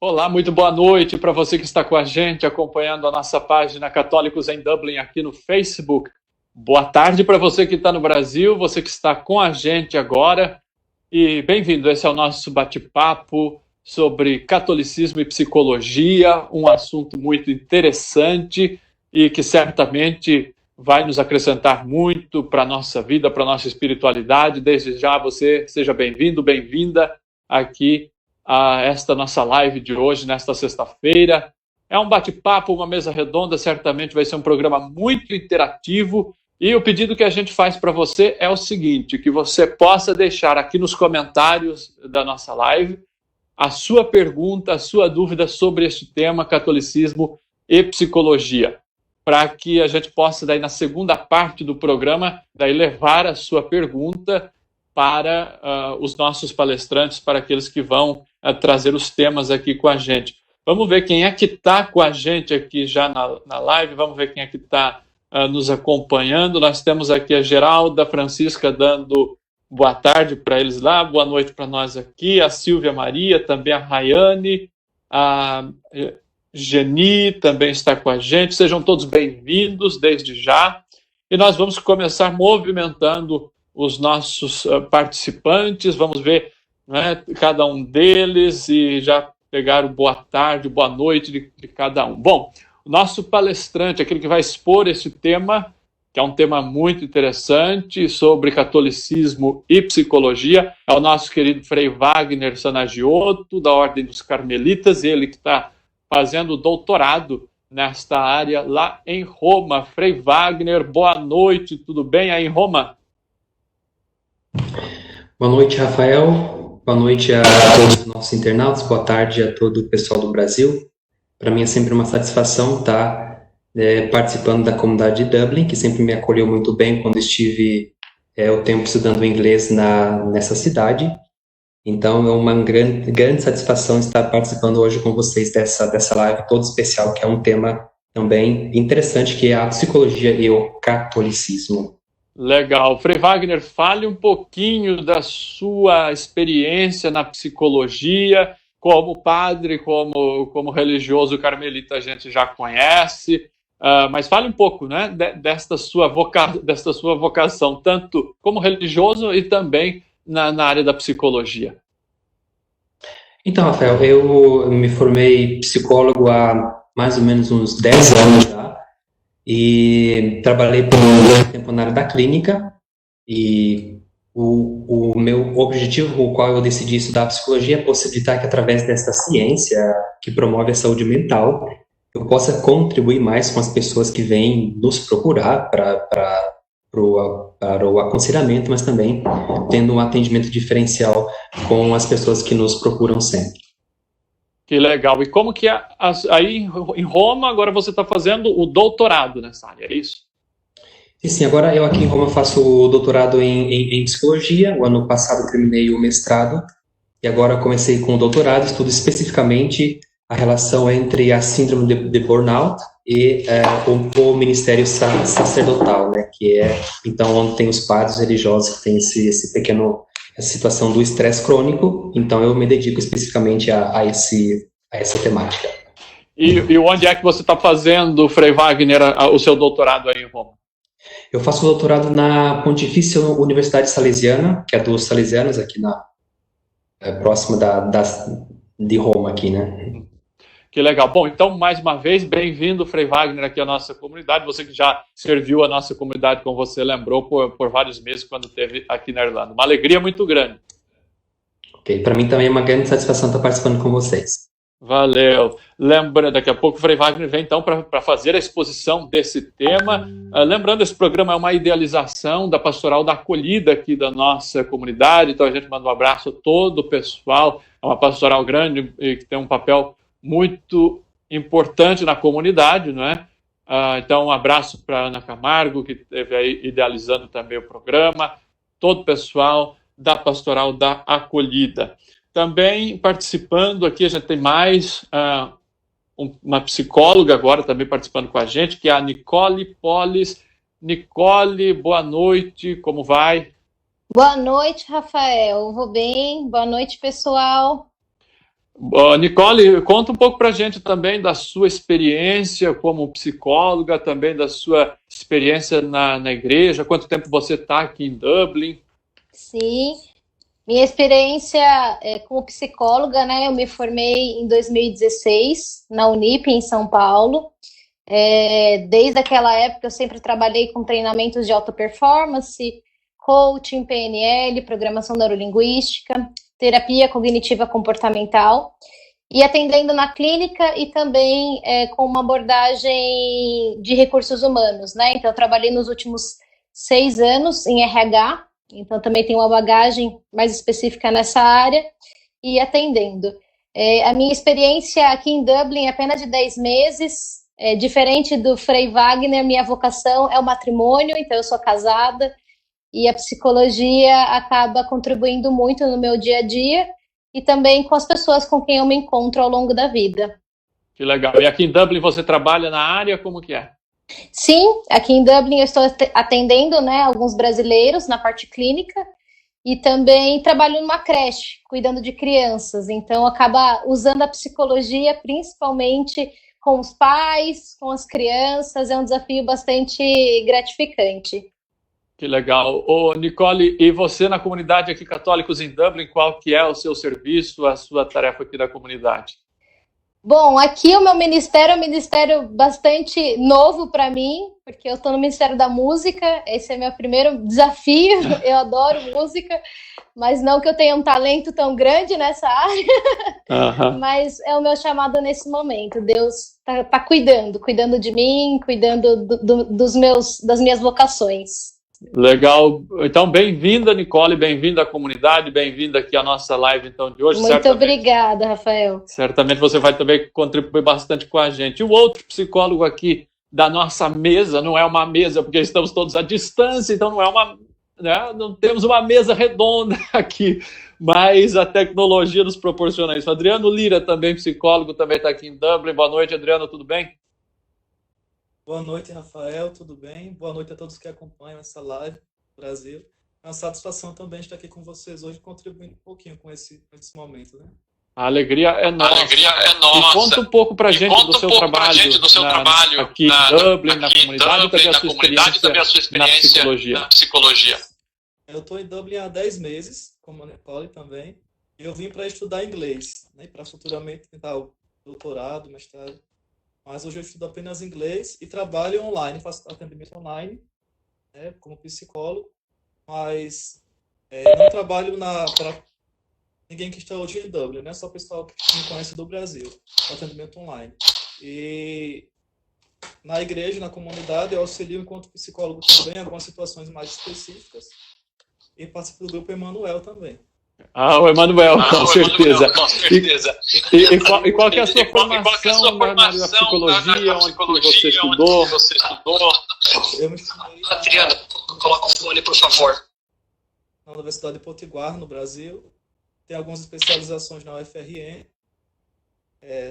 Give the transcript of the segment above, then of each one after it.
Olá, muito boa noite para você que está com a gente, acompanhando a nossa página Católicos em Dublin aqui no Facebook. Boa tarde para você que está no Brasil, você que está com a gente agora. E bem-vindo, esse é o nosso bate-papo sobre catolicismo e psicologia, um assunto muito interessante e que certamente vai nos acrescentar muito para a nossa vida, para a nossa espiritualidade. Desde já você seja bem-vindo, bem-vinda aqui a esta nossa live de hoje, nesta sexta-feira. É um bate-papo, uma mesa redonda, certamente vai ser um programa muito interativo. E o pedido que a gente faz para você é o seguinte, que você possa deixar aqui nos comentários da nossa live a sua pergunta, a sua dúvida sobre este tema, catolicismo e psicologia, para que a gente possa, daí na segunda parte do programa, daí levar a sua pergunta para os nossos palestrantes, para aqueles que vão trazer os temas aqui com a gente. Vamos ver quem é que está com a gente aqui já na live, vamos ver quem é que está nos acompanhando. Nós temos aqui a Geralda, a Francisca dando boa tarde para eles lá, boa noite para nós aqui, a Silvia Maria, também a Rayane, a Geni também está com a gente. Sejam todos bem-vindos desde já. E nós vamos começar movimentando os nossos participantes, vamos ver, né, cada um deles e já pegar o boa tarde, boa noite de cada um. Bom, o nosso palestrante, aquele que vai expor esse tema, que é um tema muito interessante, sobre catolicismo e psicologia, é o nosso querido Frei Wagner Sanagiotto, da Ordem dos Carmelitas, ele que está fazendo doutorado nesta área lá em Roma. Frei Wagner, boa noite, tudo bem aí em Roma? Boa noite, Rafael. Boa noite a todos os nossos internautas. Boa tarde a todo o pessoal do Brasil. Para mim é sempre uma satisfação estar participando da comunidade de Dublin, que sempre me acolheu muito bem quando estive o tempo estudando inglês nessa cidade. Então é uma grande satisfação estar participando hoje com vocês dessa live toda especial, que é um tema também interessante, que é a psicologia e o catolicismo. Legal. Frei Wagner, fale um pouquinho da sua experiência na psicologia, como padre, como religioso carmelita a gente já conhece, mas fale um pouco, né, desta sua vocação, tanto como religioso e também na área da psicologia. Então, Rafael, eu me formei psicólogo há mais ou menos uns 10 anos já, e trabalhei por um tempo na área da clínica, e o meu objetivo, o qual eu decidi estudar psicologia, é possibilitar que através dessa ciência que promove a saúde mental, eu possa contribuir mais com as pessoas que vêm nos procurar para o aconselhamento, mas também tendo um atendimento diferencial com as pessoas que nos procuram sempre. Que legal. E como que aí em Roma, agora você está fazendo o doutorado nessa área, é isso? Sim, agora eu aqui em Roma faço o doutorado em psicologia. O ano passado terminei o mestrado e agora comecei com o doutorado. Estudo especificamente a relação entre a síndrome de burnout e o ministério sacerdotal, né? Que é então onde tem os padres religiosos que tem essa situação do estresse crônico. Então eu me dedico especificamente a essa temática. E onde é que você está fazendo, Frei Wagner, o seu doutorado aí em Roma? Eu faço doutorado na Pontifícia Universidade Salesiana, que é dos salesianos aqui próxima de Roma aqui, né? Que legal. Bom, então, mais uma vez, bem-vindo, Frei Wagner, aqui à nossa comunidade. Você que já serviu a nossa comunidade, como você lembrou, por vários meses, quando esteve aqui na Irlanda. Uma alegria muito grande. Ok, para mim também é uma grande satisfação estar participando com vocês. Valeu. Lembra, daqui a pouco o Frei Wagner vem então para fazer a exposição desse tema. Lembrando, esse programa é uma idealização da Pastoral da Acolhida aqui da nossa comunidade, então a gente manda um abraço a todo o pessoal. É uma pastoral grande e que tem um papel muito importante na comunidade, não é? Então um abraço para a Ana Camargo, que esteve aí idealizando também o programa, todo o pessoal da Pastoral da Acolhida. Também participando aqui, a gente tem mais uma psicóloga agora também participando com a gente, que é a Nicole Polis. Nicole, boa noite, como vai? Boa noite, Rafael. Vou bem. Boa noite, pessoal. Nicole, conta um pouco para a gente também da sua experiência como psicóloga, também da sua experiência na igreja, quanto tempo você está aqui em Dublin. Sim, minha experiência como psicóloga, né? Eu me formei em 2016 na Unip, em São Paulo. Desde aquela época eu sempre trabalhei com treinamentos de alta performance, coaching, PNL, programação neurolinguística, terapia cognitiva comportamental e atendendo na clínica e também com uma abordagem de recursos humanos, né? Então eu trabalhei nos últimos 6 anos em RH, então também tenho uma bagagem mais específica nessa área e atendendo. A minha experiência aqui em Dublin é apenas de 10 meses. Diferente do Frei Wagner, minha vocação é o matrimônio, então eu sou casada e a psicologia acaba contribuindo muito no meu dia a dia e também com as pessoas com quem eu me encontro ao longo da vida. Que legal. E aqui em Dublin você trabalha na área, como que é? Sim, aqui em Dublin eu estou atendendo, né, alguns brasileiros na parte clínica e também trabalho numa creche, cuidando de crianças, então acaba usando a psicologia principalmente com os pais, com as crianças, é um desafio bastante gratificante. Que legal. Nicole, e você na comunidade aqui Católicos em Dublin, qual que é o seu serviço, a sua tarefa aqui da comunidade? Bom, aqui o meu ministério é um ministério bastante novo para mim, porque eu estou no Ministério da Música, esse é meu primeiro desafio, eu adoro música, mas não que eu tenha um talento tão grande nessa área, mas é o meu chamado nesse momento. Deus tá cuidando de mim, cuidando das minhas vocações. Legal. Então, bem-vinda, Nicole, bem-vinda à comunidade, bem-vinda aqui à nossa live então, de hoje. Muito obrigada, Rafael. Certamente você vai também contribuir bastante com a gente. E o outro psicólogo aqui da nossa mesa, não é uma mesa, porque estamos todos à distância, então não é uma, né, não temos uma mesa redonda aqui, mas a tecnologia nos proporciona isso. Adriano Lira, também psicólogo, também está aqui em Dublin. Boa noite, Adriano, tudo bem? Boa noite, Rafael, tudo bem? Boa noite a todos que acompanham essa live do Brasil. É uma satisfação também estar aqui com vocês hoje, contribuindo um pouquinho com esse momento, né? A alegria é nossa. E conta um pouco para a gente do seu trabalho aqui em Dublin, na comunidade, e também a sua experiência na psicologia. Eu estou em Dublin há 10 meses, como a Nicole também, e eu vim para estudar inglês, né, para futuramente tentar o doutorado, mestrado. Mas hoje eu estudo apenas inglês e trabalho online, faço atendimento online, né, como psicólogo, mas não trabalho para ninguém que está hoje em Dublin, né, só o pessoal que me conhece do Brasil, atendimento online. E na igreja, na comunidade, eu auxilio enquanto psicólogo também em algumas situações mais específicas e participo do grupo Emanuel também. O Emanuel, com certeza. E qual que é a sua formação na psicologia, onde você estudou? Eu me estudei Adriano, coloca o fone, por favor. Na Universidade de Potiguar, no Brasil. Tem algumas especializações na UFRN,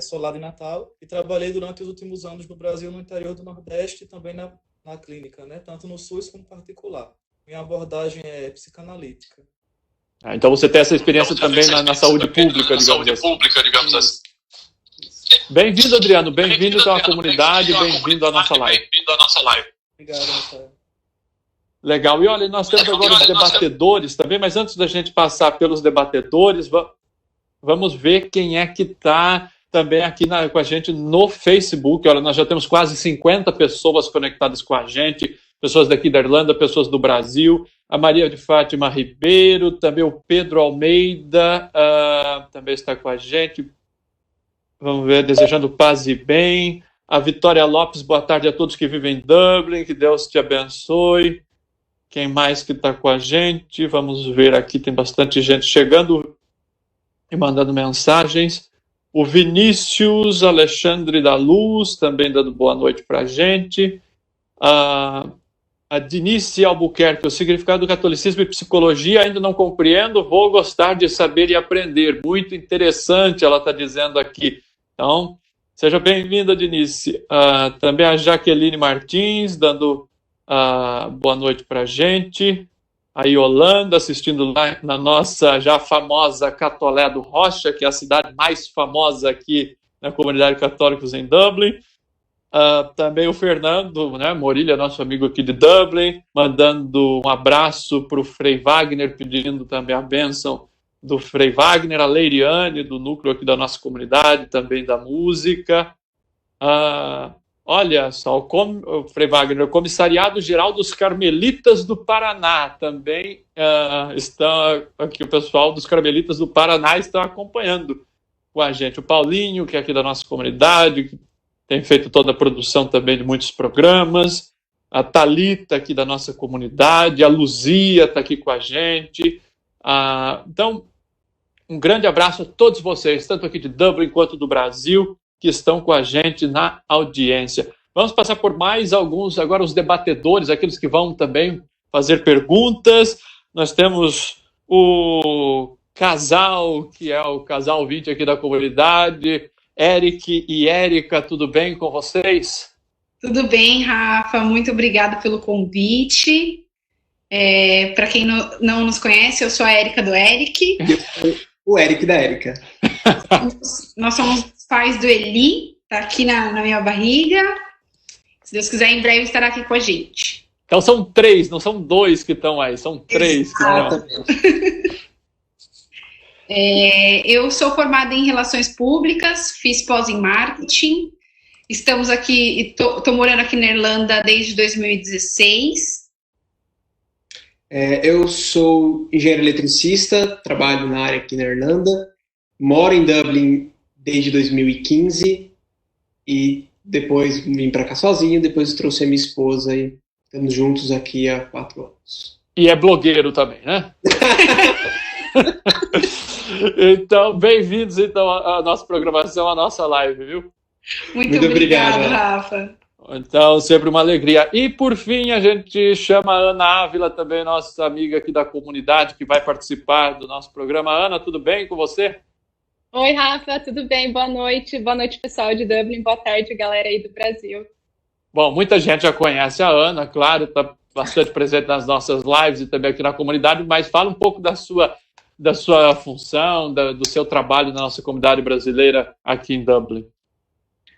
Solado em Natal, e trabalhei durante os últimos anos no Brasil, no interior do Nordeste e também na clínica, né? Tanto no SUS como particular. Minha abordagem é psicanalítica. Então você tem essa experiência também na saúde pública, digamos assim. Bem-vindo, Adriano. Bem-vindo então à comunidade, bem-vindo à nossa live. Obrigado, Rafael. Legal. E olha, nós temos agora os debatedores também, mas antes da gente passar pelos debatedores, vamos ver quem é que está também aqui com a gente no Facebook. Olha, nós já temos quase 50 pessoas conectadas com a gente, pessoas daqui da Irlanda, pessoas do Brasil, a Maria de Fátima Ribeiro, também o Pedro Almeida também está com a gente. Vamos ver, desejando paz e bem. A Vitória Lopes, boa tarde a todos que vivem em Dublin, que Deus te abençoe. Quem mais que está com a gente? Vamos ver aqui, tem bastante gente chegando e mandando mensagens. O Vinícius Alexandre da Luz, também dando boa noite para a gente. A Dinice Albuquerque, o significado do catolicismo e psicologia ainda não compreendo, vou gostar de saber e aprender. Muito interessante, ela está dizendo aqui. Então, seja bem-vinda, Dinice. Também a Jaqueline Martins, dando boa noite para a gente. a Yolanda, assistindo lá na nossa já famosa Catolé do Rocha, que é a cidade mais famosa aqui na comunidade católicos em Dublin. Também o Fernando, né, Morilha, nosso amigo aqui de Dublin, mandando um abraço para o Frei Wagner, pedindo também a bênção do Frei Wagner, a Leiriane, do núcleo aqui da nossa comunidade, também da música. Olha só, o Frei Wagner, o Comissariado Geral dos Carmelitas do Paraná, também está aqui, o pessoal dos Carmelitas do Paraná está acompanhando com a gente. O Paulinho, que é aqui da nossa comunidade, que tem feito toda a produção também de muitos programas, a Thalita aqui da nossa comunidade, a Luzia está aqui com a gente. Então, um grande abraço a todos vocês, tanto aqui de Dublin quanto do Brasil, que estão com a gente na audiência. Vamos passar por mais alguns, agora os debatedores, aqueles que vão também fazer perguntas. Nós temos o casal, que é o casal 20 aqui da comunidade, Eric e Érica, tudo bem com vocês? Tudo bem, Rafa, muito obrigada pelo convite. Para quem não nos conhece, eu sou a Érica do Eric. O Eric da Érica. Nós somos pais do Eli, tá aqui na minha barriga. Se Deus quiser, em breve estará aqui com a gente. Então são 3, não são 2 que estão aí, são 3 que estão. Eu sou formada em Relações Públicas, fiz pós em Marketing. Estamos aqui, estou morando aqui na Irlanda desde 2016. Eu sou engenheiro eletricista, trabalho na área aqui na Irlanda, moro em Dublin desde 2015 e depois vim para cá sozinho, depois trouxe a minha esposa e estamos juntos aqui há 4 anos. E é blogueiro também, né? Então, bem-vindos então, à nossa programação, à nossa live, viu? Muito obrigado, Rafa. Então, sempre uma alegria. E, por fim, a gente chama a Ana Ávila, também nossa amiga aqui da comunidade, que vai participar do nosso programa. Ana, tudo bem com você? Oi, Rafa, tudo bem? Boa noite, pessoal de Dublin, boa tarde, galera aí do Brasil. Bom, muita gente já conhece a Ana, claro, está bastante presente nas nossas lives e também aqui na comunidade, mas fala um pouco da sua função, do seu trabalho na nossa comunidade brasileira aqui em Dublin.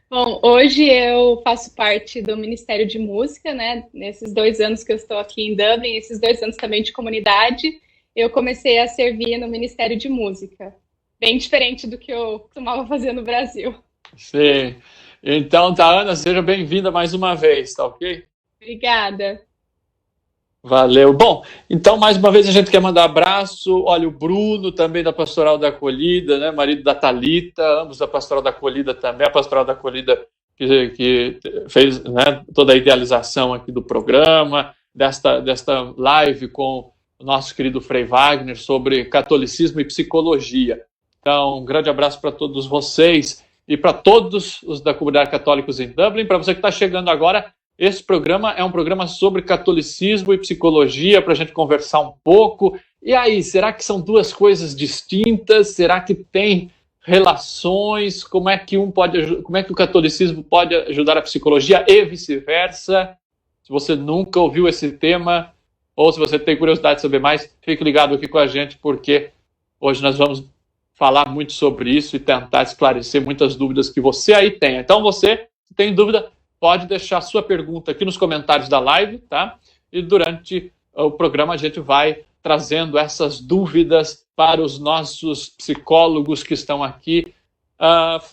Bom, hoje eu faço parte do Ministério de Música, né? Nesses 2 anos que eu estou aqui em Dublin, esses 2 anos também de comunidade, eu comecei a servir no Ministério de Música. Bem diferente do que eu costumava fazer no Brasil. Sim. Então, tá, Ana, seja bem-vinda mais uma vez, tá ok? Obrigada. Valeu. Bom, então, mais uma vez a gente quer mandar abraço. Olha, o Bruno, também da Pastoral da Acolhida, né? Marido da Thalita, ambos da Pastoral da Acolhida também. A Pastoral da Acolhida que fez, né, toda a idealização aqui do programa, desta live com o nosso querido Frei Wagner sobre catolicismo e psicologia. Então, um grande abraço para todos vocês e para todos os da comunidade católicos em Dublin. Para você que está chegando agora, esse programa é um programa sobre catolicismo e psicologia, para a gente conversar um pouco. E aí, será que são 2 coisas distintas? Será que tem relações? Como é que o catolicismo pode ajudar a psicologia e vice-versa? Se você nunca ouviu esse tema, ou se você tem curiosidade de saber mais, fique ligado aqui com a gente, porque hoje nós vamos falar muito sobre isso e tentar esclarecer muitas dúvidas que você aí tem. Então, você que tem dúvida, pode deixar sua pergunta aqui nos comentários da live, tá? E durante o programa a gente vai trazendo essas dúvidas para os nossos psicólogos que estão aqui.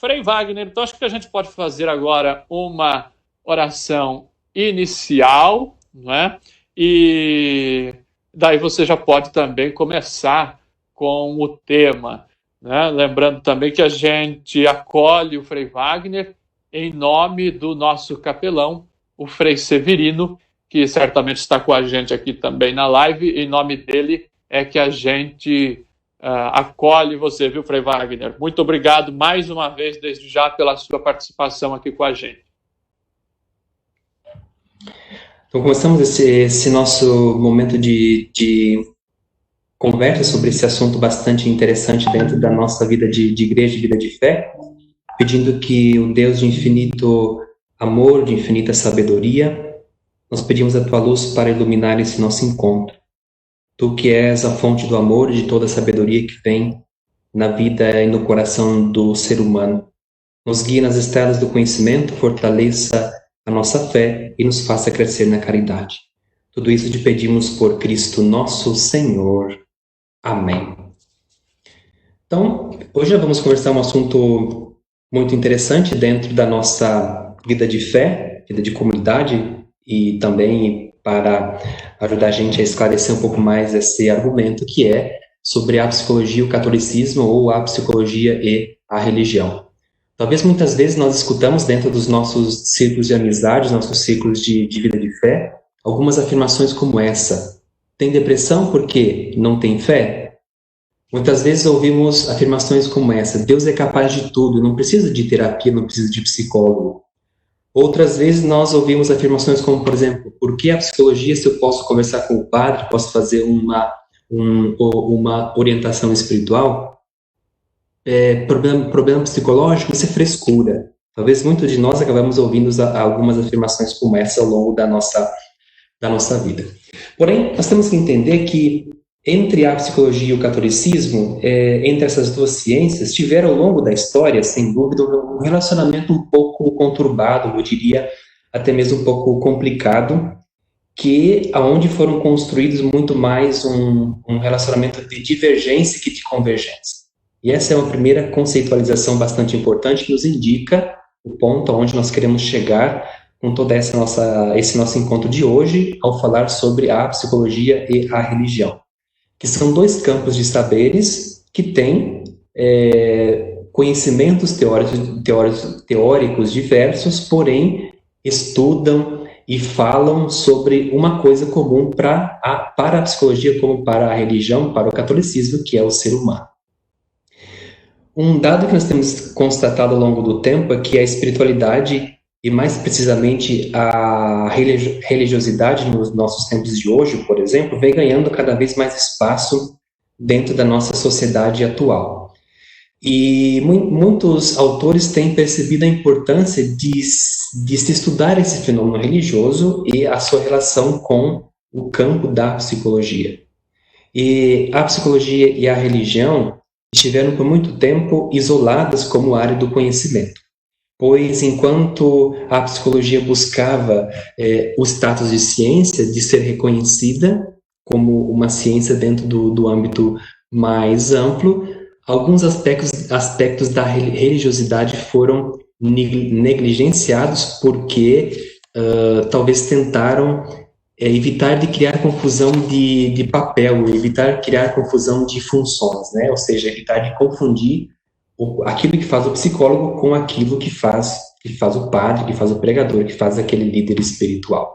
Frei Wagner, então acho que a gente pode fazer agora uma oração inicial, né? E daí você já pode também começar com o tema, né? Lembrando também que a gente acolhe o Frei Wagner em nome do nosso capelão, o Frei Severino, que certamente está com a gente aqui também na live. Em nome dele é que a gente acolhe você, viu, Frei Wagner? Muito obrigado mais uma vez, desde já, pela sua participação aqui com a gente. Então, começamos esse nosso momento de conversa sobre esse assunto bastante interessante dentro da nossa vida de igreja, de vida de fé, pedindo que o Deus de infinito amor, de infinita sabedoria, nós pedimos a tua luz para iluminar esse nosso encontro. Tu que és a fonte do amor e de toda a sabedoria que vem na vida e no coração do ser humano. Nos guie nas estrelas do conhecimento, fortaleça a nossa fé e nos faça crescer na caridade. Tudo isso te pedimos por Cristo nosso Senhor. Amém. Então, hoje vamos conversar um assunto muito interessante dentro da nossa vida de fé, vida de comunidade, e também para ajudar a gente a esclarecer um pouco mais esse argumento, que é sobre a psicologia e o catolicismo, ou a psicologia e a religião. Talvez muitas vezes nós escutamos dentro dos nossos círculos de amizade, nossos círculos de vida de fé, algumas afirmações como essa. Tem depressão porque não tem fé? Muitas vezes ouvimos afirmações como essa: Deus é capaz de tudo, não precisa de terapia, não precisa de psicólogo. Outras vezes nós ouvimos afirmações como, por exemplo, por que a psicologia, se eu posso conversar com o padre, posso fazer uma orientação espiritual? Problema psicológico, isso é frescura. Talvez muitos de nós acabamos ouvindo algumas afirmações como essa ao longo da nossa vida. Porém, nós temos que entender que entre a psicologia e o catolicismo, entre essas duas ciências, tiveram ao longo da história, sem dúvida, um relacionamento um pouco conturbado, eu diria até mesmo um pouco complicado, aonde foram construídos muito mais um relacionamento de divergência que de convergência. E essa é uma primeira conceitualização bastante importante que nos indica o ponto aonde nós queremos chegar com todo esse nosso encontro de hoje, ao falar sobre a psicologia e a religião, que são dois campos de saberes que têm conhecimentos teóricos diversos, porém estudam e falam sobre uma coisa comum para a psicologia como para a religião, para o catolicismo, que é o ser humano. Um dado que nós temos constatado ao longo do tempo é que a espiritualidade, e mais precisamente a religiosidade nos nossos tempos de hoje, por exemplo, vem ganhando cada vez mais espaço dentro da nossa sociedade atual. E muitos autores têm percebido a importância de se estudar esse fenômeno religioso e a sua relação com o campo da psicologia. E a psicologia e a religião estiveram por muito tempo isoladas como área do conhecimento, pois enquanto a psicologia buscava o status de ciência, de ser reconhecida como uma ciência dentro do âmbito mais amplo, alguns aspectos da religiosidade foram negligenciados porque talvez tentaram evitar de criar confusão de papel, evitar criar confusão de funções, né? Ou seja, evitar de confundir aquilo que faz o psicólogo com aquilo que faz o padre, que faz o pregador, que faz aquele líder espiritual.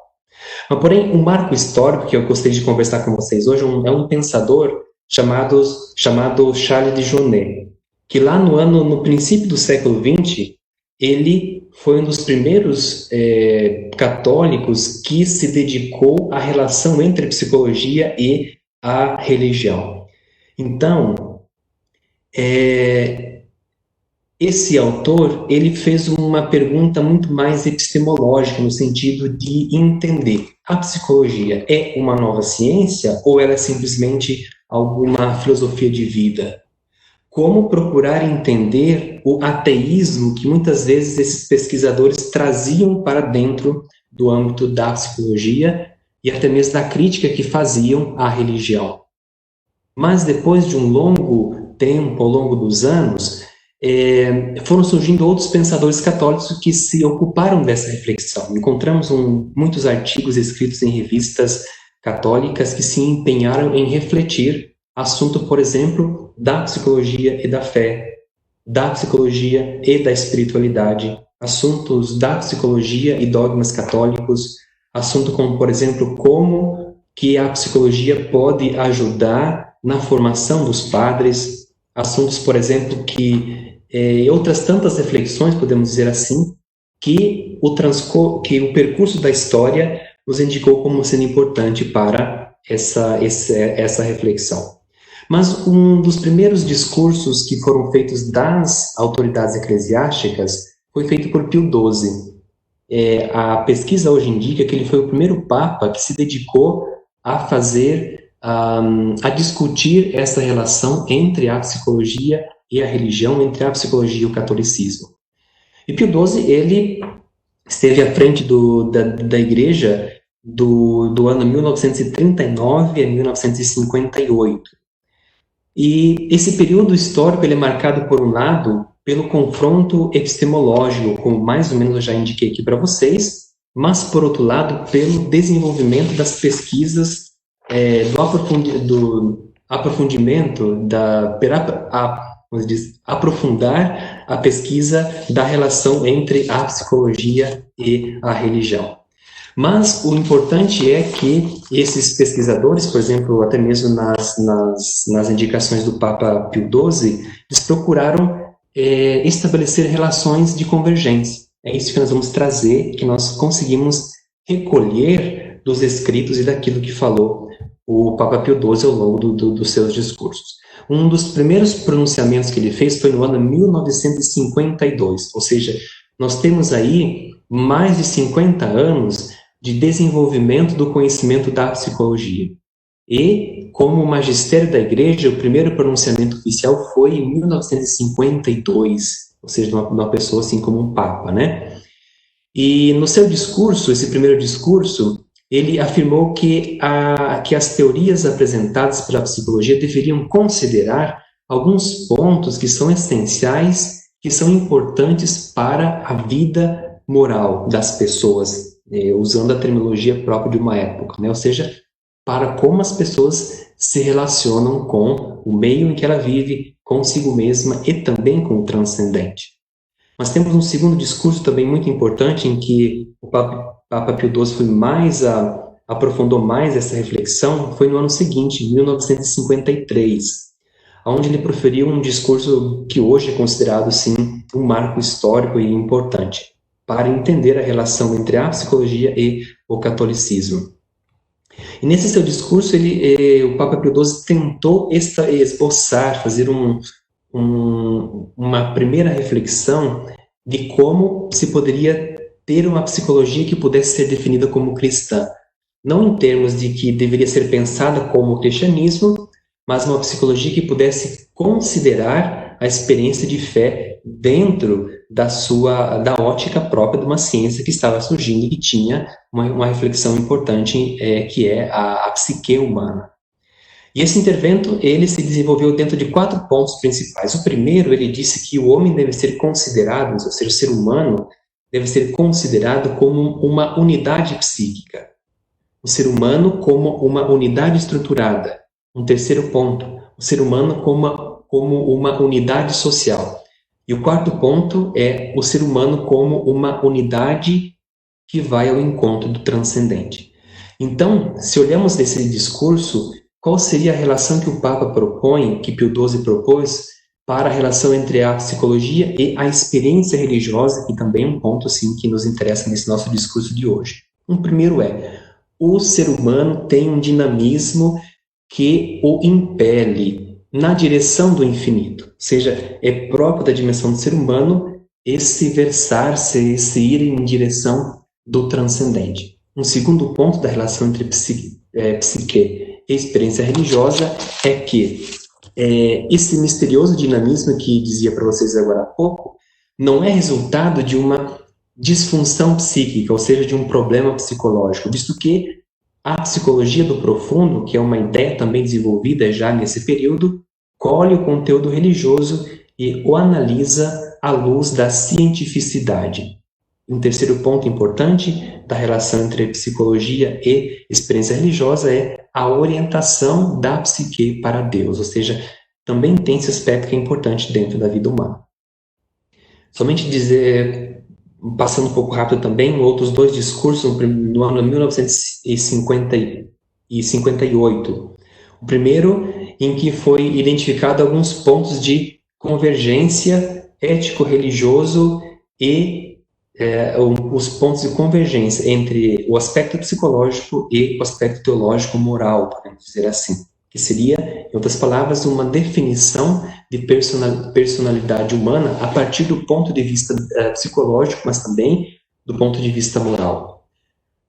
Mas, porém, um marco histórico que eu gostaria de conversar com vocês hoje é um pensador chamado Charles de Jeunet, que lá no princípio do século XX, ele foi um dos primeiros católicos que se dedicou à relação entre a psicologia e a religião. Então, esse autor, ele fez uma pergunta muito mais epistemológica, no sentido de entender: a psicologia é uma nova ciência ou ela é simplesmente alguma filosofia de vida? Como procurar entender o ateísmo que muitas vezes esses pesquisadores traziam para dentro do âmbito da psicologia e até mesmo da crítica que faziam à religião. Mas depois de um longo tempo, ao longo dos anos, foram surgindo outros pensadores católicos que se ocuparam dessa reflexão. Encontramos muitos artigos escritos em revistas católicas que se empenharam em refletir assunto, por exemplo, da psicologia e da fé, da psicologia e da espiritualidade, assuntos da psicologia e dogmas católicos, assunto como, por exemplo, como que a psicologia pode ajudar na formação dos padres, assuntos, por exemplo, outras tantas reflexões, podemos dizer assim, que o percurso da história nos indicou como sendo importante para essa reflexão. Mas um dos primeiros discursos que foram feitos das autoridades eclesiásticas foi feito por Pio XII. A pesquisa hoje indica que ele foi o primeiro papa que se dedicou a fazer a discutir essa relação entre a psicologia e a religião, entre a psicologia e o catolicismo. E Pio XII, ele esteve à frente da igreja do ano 1939 a 1958. E esse período histórico ele é marcado, por um lado, pelo confronto epistemológico, como mais ou menos eu já indiquei aqui para vocês, mas, por outro lado, pelo desenvolvimento das pesquisas, do aprofundimento, aprofundar a pesquisa da relação entre a psicologia e a religião. Mas o importante é que esses pesquisadores, por exemplo, até mesmo nas indicações do Papa Pio XII, eles procuraram estabelecer relações de convergência. É isso que nós vamos trazer, que nós conseguimos recolher dos escritos e daquilo que falou o Papa Pio XII ao longo dos seus discursos. Um dos primeiros pronunciamentos que ele fez foi no ano 1952, ou seja, nós temos aí mais de 50 anos de desenvolvimento do conhecimento da psicologia. E, como magistério da igreja, o primeiro pronunciamento oficial foi em 1952, ou seja, de uma pessoa assim como um papa, né? E no seu discurso, esse primeiro discurso, ele afirmou que as teorias apresentadas pela psicologia deveriam considerar alguns pontos que são essenciais, que são importantes para a vida moral das pessoas, usando a terminologia própria de uma época, né? Ou seja, para como as pessoas se relacionam com o meio em que ela vive, consigo mesma e também com o transcendente. Nós temos um segundo discurso também muito importante, em que o Papa Pio XII aprofundou mais essa reflexão, foi no ano seguinte, em 1953, onde ele proferiu um discurso que hoje é considerado, sim, um marco histórico e importante, para entender a relação entre a psicologia e o catolicismo. E nesse seu discurso, o Papa Pio XII tentou esboçar, fazer uma primeira reflexão de como se poderia ter uma psicologia que pudesse ser definida como cristã. Não em termos de que deveria ser pensada como o cristianismo, mas uma psicologia que pudesse considerar a experiência de fé dentro da ótica própria de uma ciência que estava surgindo e que tinha uma reflexão importante, que é a psique humana. E esse intervento, ele se desenvolveu dentro de 4 pontos principais. O primeiro, ele disse que o homem deve ser considerado, ou seja, o ser humano deve ser considerado como uma unidade psíquica. O ser humano como uma unidade estruturada. Um terceiro ponto, o ser humano como uma unidade social. E o 4º ponto é o ser humano como uma unidade que vai ao encontro do transcendente. Então, se olhamos desse discurso, qual seria a relação que o Papa propõe, que Pio XII propôs, para a relação entre a psicologia e a experiência religiosa, que também é um ponto assim, que nos interessa nesse nosso discurso de hoje. Um primeiro o ser humano tem um dinamismo que o impele na direção do infinito, ou seja, é próprio da dimensão do ser humano esse versar-se, esse ir em direção do transcendente. Um segundo ponto da relação entre psique e experiência religiosa é que esse misterioso dinamismo que dizia para vocês agora há pouco não é resultado de uma disfunção psíquica, ou seja, de um problema psicológico, visto que a psicologia do profundo, que é uma ideia também desenvolvida já nesse período, colhe o conteúdo religioso e o analisa à luz da cientificidade. Um terceiro ponto importante da relação entre psicologia e experiência religiosa é a orientação da psique para Deus, ou seja, também tem esse aspecto que é importante dentro da vida humana. Somente dizer, passando um pouco rápido também, outros 2 discursos no ano de 1958. O primeiro, em que foi identificado alguns pontos de convergência ético-religioso e os pontos de convergência entre o aspecto psicológico e o aspecto teológico-moral, podemos dizer assim, que seria, em outras palavras, uma definição de personalidade humana a partir do ponto de vista psicológico, mas também do ponto de vista moral.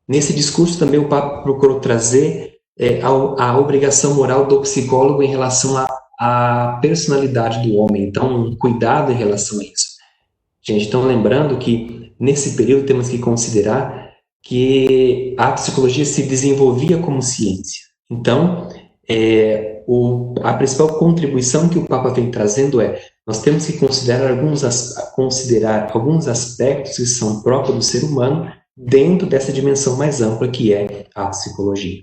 Nesse discurso também o Papa procurou trazer a obrigação moral do psicólogo em relação à personalidade do homem. Então, um cuidado em relação a isso. Gente, então lembrando que nesse período temos que considerar que a psicologia se desenvolvia como ciência. Então, a principal contribuição que o Papa vem trazendo nós temos que considerar alguns aspectos que são próprios do ser humano dentro dessa dimensão mais ampla que é a psicologia.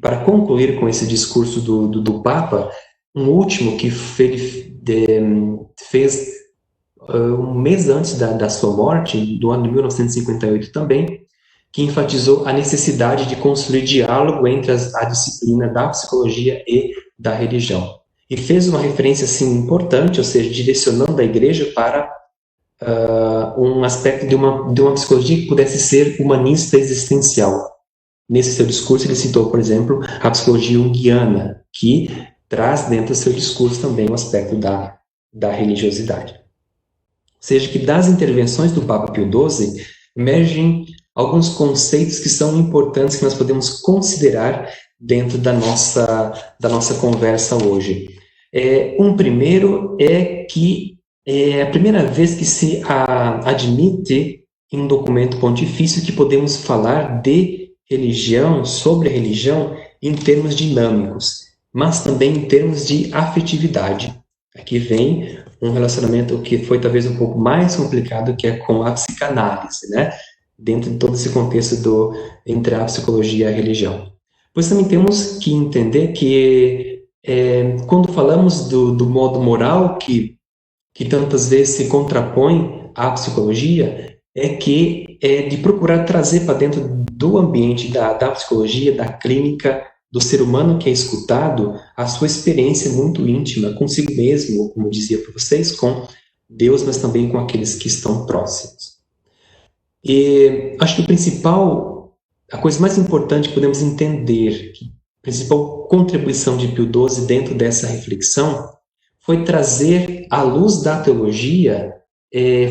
Para concluir com esse discurso do Papa, um último que ele fez um mês antes da sua morte, do ano de 1958 também, que enfatizou a necessidade de construir diálogo entre a disciplina da psicologia e da religião. E fez uma referência assim, importante, ou seja, direcionando a igreja para um aspecto de uma psicologia que pudesse ser humanista existencial. Nesse seu discurso, ele citou, por exemplo, a psicologia junguiana, que traz dentro do seu discurso também o aspecto da religiosidade. Ou seja, que das intervenções do Papa Pio XII emergem alguns conceitos que são importantes que nós podemos considerar dentro da nossa conversa hoje. Um primeiro é que é a primeira vez que se admite em um documento pontifício que podemos falar de religião, sobre religião, em termos dinâmicos, mas também em termos de afetividade. Aqui vem um relacionamento que foi talvez um pouco mais complicado, que é com a psicanálise, né? Dentro de todo esse contexto entre a psicologia e a religião. Pois também temos que entender que quando falamos do modo moral que tantas vezes se contrapõe à psicologia, de procurar trazer para dentro do ambiente da psicologia, da clínica, do ser humano que é escutado, a sua experiência muito íntima consigo mesmo, como eu dizia para vocês, com Deus, mas também com aqueles que estão próximos. E acho que a coisa mais importante que podemos entender, a principal contribuição de Pio XII dentro dessa reflexão, foi trazer à luz da teologia,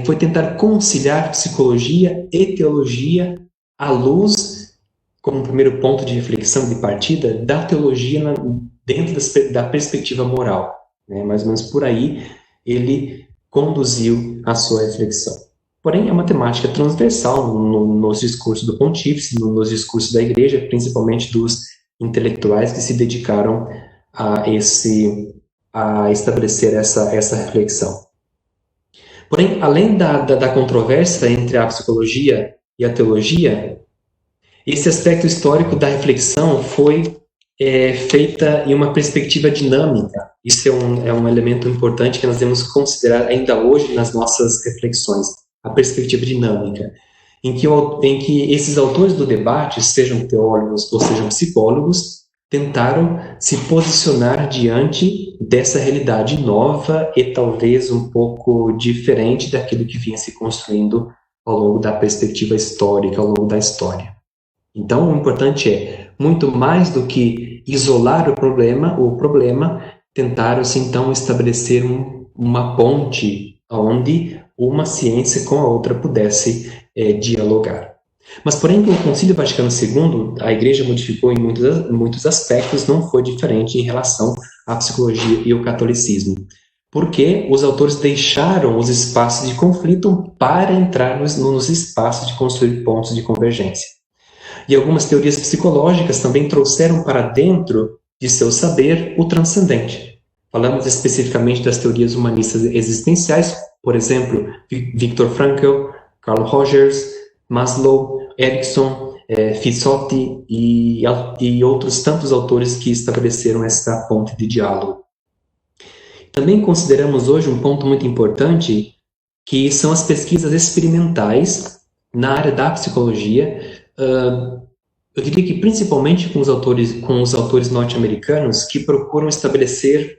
foi tentar conciliar psicologia e teologia à luz, como um primeiro ponto de reflexão, de partida, da teologia dentro da perspectiva moral. Né? Mais ou menos por aí ele conduziu a sua reflexão. Porém, é uma temática transversal nos discursos do pontífice, nos discursos da igreja, principalmente dos intelectuais que se dedicaram a estabelecer essa reflexão. Porém, além da controvérsia entre a psicologia e a teologia, esse aspecto histórico da reflexão foi feita em uma perspectiva dinâmica. Isso é um elemento importante que nós devemos considerar ainda hoje nas nossas reflexões, a perspectiva dinâmica, em que esses autores do debate, sejam teólogos ou sejam psicólogos, tentaram se posicionar diante dessa realidade nova e talvez um pouco diferente daquilo que vinha se construindo ao longo da perspectiva histórica, ao longo da história. Então, o importante muito mais do que isolar o problema, tentaram-se então estabelecer uma ponte onde uma ciência com a outra pudesse dialogar. Mas, porém, com o Concílio Vaticano II, a Igreja modificou em muitos aspectos, não foi diferente em relação à psicologia e ao catolicismo, porque os autores deixaram os espaços de conflito para entrar nos espaços de construir pontos de convergência. E algumas teorias psicológicas também trouxeram para dentro de seu saber o transcendente. Falamos especificamente das teorias humanistas existenciais, por exemplo, Viktor Frankl, Carl Rogers, Maslow, Erikson, Fissotti e outros tantos autores que estabeleceram essa ponte de diálogo. Também consideramos hoje um ponto muito importante, que são as pesquisas experimentais na área da psicologia. Eu diria que principalmente com os autores norte-americanos que procuram estabelecer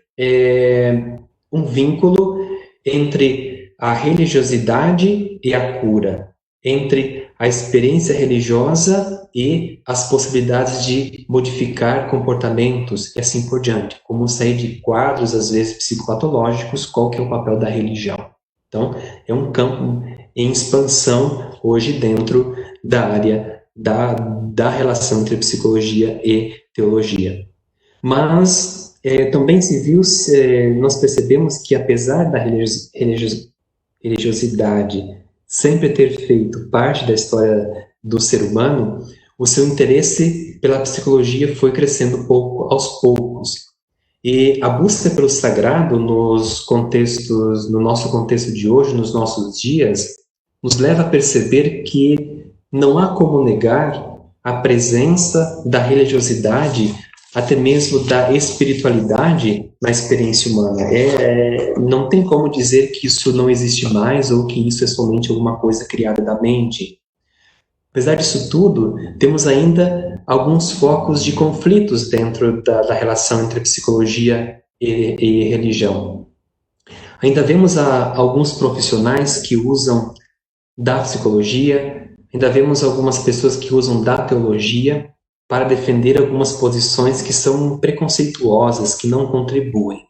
um vínculo entre a religiosidade e a cura, entre a experiência religiosa e as possibilidades de modificar comportamentos e assim por diante, como sair de quadros, às vezes, psicopatológicos, qual que é o papel da religião. Então, é um campo em expansão hoje dentro da área da relação entre psicologia e teologia. Mas também se viu, nós percebemos que apesar da religiosidade sempre ter feito parte da história do ser humano, o seu interesse pela psicologia foi crescendo aos poucos. E a busca pelo sagrado no nosso contexto de hoje, nos nossos dias, nos leva a perceber que não há como negar a presença da religiosidade, até mesmo da espiritualidade na experiência humana. Não tem como dizer que isso não existe mais ou que isso é somente alguma coisa criada da mente. Apesar disso tudo, temos ainda alguns focos de conflitos dentro da relação entre psicologia e religião. Ainda vemos alguns profissionais que usam da psicologia, ainda vemos algumas pessoas que usam da teologia para defender algumas posições que são preconceituosas, que não contribuem.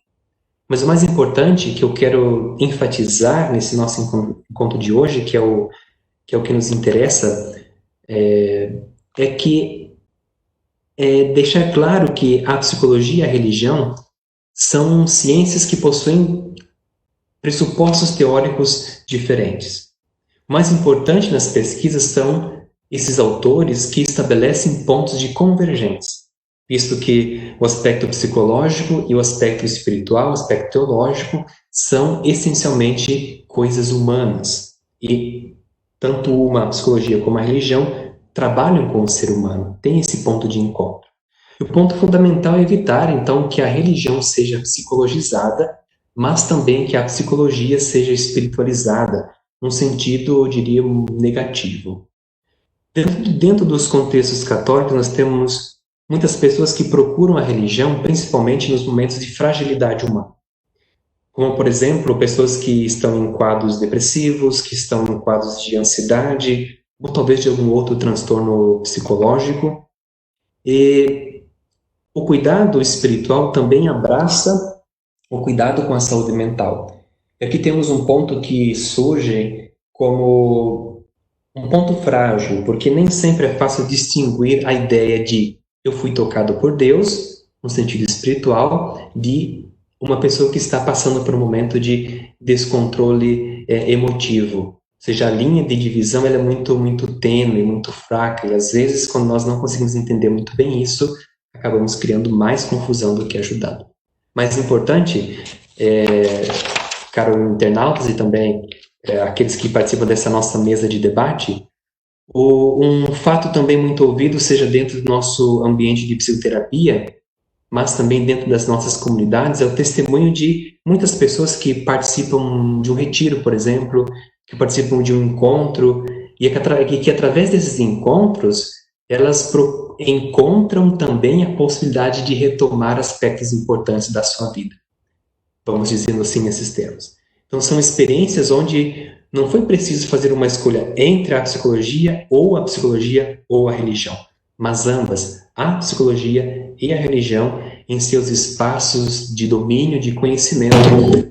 Mas o mais importante que eu quero enfatizar nesse nosso encontro de hoje, que é o que nos interessa, deixar claro que a psicologia e a religião são ciências que possuem pressupostos teóricos diferentes. O mais importante nas pesquisas são esses autores que estabelecem pontos de convergência, visto que o aspecto psicológico e o aspecto espiritual, o aspecto teológico, são essencialmente coisas humanas. E tanto uma psicologia como a religião trabalham com o ser humano, tem esse ponto de encontro. E o ponto fundamental é evitar, então, que a religião seja psicologizada, mas também que a psicologia seja espiritualizada, num sentido, eu diria, negativo. Dentro dos contextos católicos, nós temos muitas pessoas que procuram a religião, principalmente nos momentos de fragilidade humana. Como, por exemplo, pessoas que estão em quadros depressivos, que estão em quadros de ansiedade, ou talvez de algum outro transtorno psicológico. E o cuidado espiritual também abraça o cuidado com a saúde mental. E aqui temos um ponto que surge como um ponto frágil, porque nem sempre é fácil distinguir a ideia de eu fui tocado por Deus, no sentido espiritual, de uma pessoa que está passando por um momento de descontrole emotivo. Ou seja, a linha de divisão ela é muito, muito tênue, muito fraca, e às vezes, quando nós não conseguimos entender muito bem isso, acabamos criando mais confusão do que ajudando. Mais importante, caros internautas e também aqueles que participam dessa nossa mesa de debate, um fato também muito ouvido, seja dentro do nosso ambiente de psicoterapia, mas também dentro das nossas comunidades, é o testemunho de muitas pessoas que participam de um retiro, por exemplo, que participam de um encontro, e que através desses encontros, elas encontram também a possibilidade de retomar aspectos importantes da sua vida. Vamos dizendo assim nesses termos. Então, são experiências onde não foi preciso fazer uma escolha entre a psicologia ou a religião, mas ambas, a psicologia e a religião, em seus espaços de domínio, de conhecimento,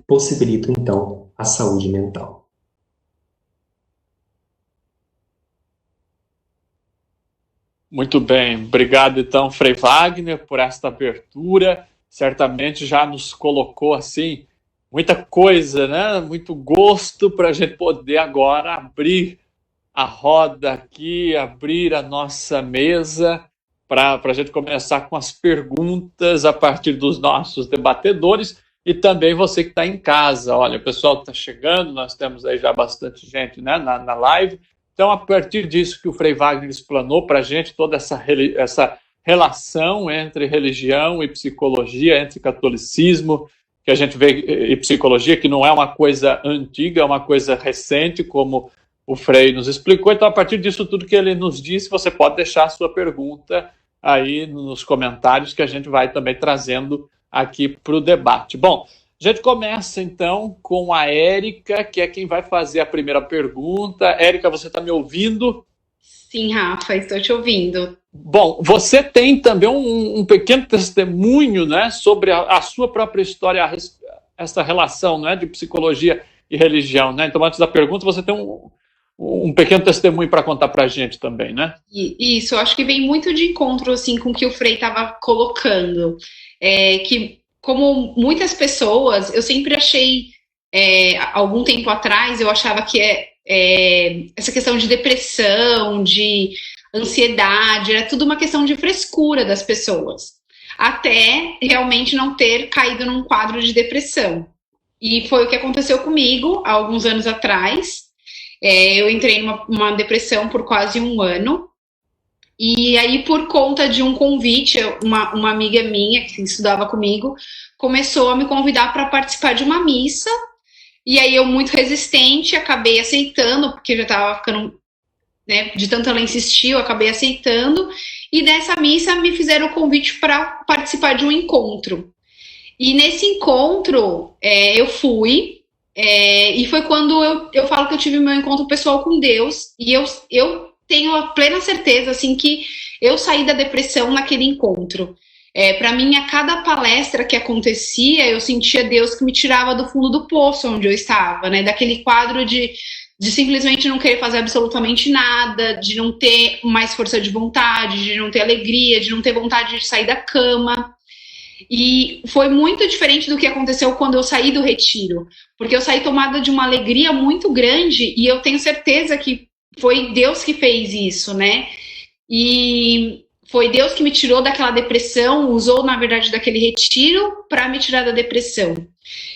possibilitam, então, a saúde mental. Muito bem, obrigado então, Frei Wagner, por esta abertura. Certamente já nos colocou assim muita coisa, né? Muito gosto para a gente poder agora abrir a roda aqui, abrir a nossa mesa para a gente começar com as perguntas a partir dos nossos debatedores e também você que está em casa. Olha, o pessoal está chegando, nós temos aí já bastante gente, né, na live. Então, a partir disso que o Frei Wagner explanou para a gente, toda essa relação entre religião e psicologia, entre catolicismo, que a gente vê, e psicologia, que não é uma coisa antiga, é uma coisa recente, como o Frei nos explicou. Então, a partir disso tudo que ele nos disse, você pode deixar a sua pergunta aí nos comentários, que a gente vai também trazendo aqui para o debate. Bom, a gente começa, então, com a Érica, que é quem vai fazer a primeira pergunta. Érica, você está me ouvindo? Sim, Rafa, estou te ouvindo. Bom, você tem também um pequeno testemunho, né, sobre a sua própria história, essa relação, né, de psicologia e religião, né? Então, antes da pergunta, você tem um pequeno testemunho para contar para a gente também, né? Isso, eu acho que vem muito de encontro assim, com o que o Frei estava colocando. Que, como muitas pessoas, eu sempre achei, algum tempo atrás, eu achava que essa questão de depressão, de ansiedade, era tudo uma questão de frescura das pessoas, até realmente não ter caído num quadro de depressão. E foi o que aconteceu comigo há alguns anos atrás. Eu entrei numa depressão por quase um ano. E aí, por conta de um convite, uma amiga minha que estudava comigo começou a me convidar para participar de uma missa. E aí, eu, muito resistente, acabei aceitando, porque já estava ficando, né, de tanto ela insistir, eu acabei aceitando. E nessa missa me fizeram o convite para participar de um encontro. E nesse encontro, eu fui. E foi quando eu falo que eu tive meu encontro pessoal com Deus. E eu tenho a plena certeza, assim, que eu saí da depressão naquele encontro. Para mim, a cada palestra que acontecia, eu sentia Deus que me tirava do fundo do poço onde eu estava, né? Daquele quadro de simplesmente não querer fazer absolutamente nada, de não ter mais força de vontade, de não ter alegria, de não ter vontade de sair da cama. E foi muito diferente do que aconteceu quando eu saí do retiro, porque eu saí tomada de uma alegria muito grande e eu tenho certeza que foi Deus que fez isso, né? E foi Deus que me tirou daquela depressão, usou, na verdade, daquele retiro para me tirar da depressão.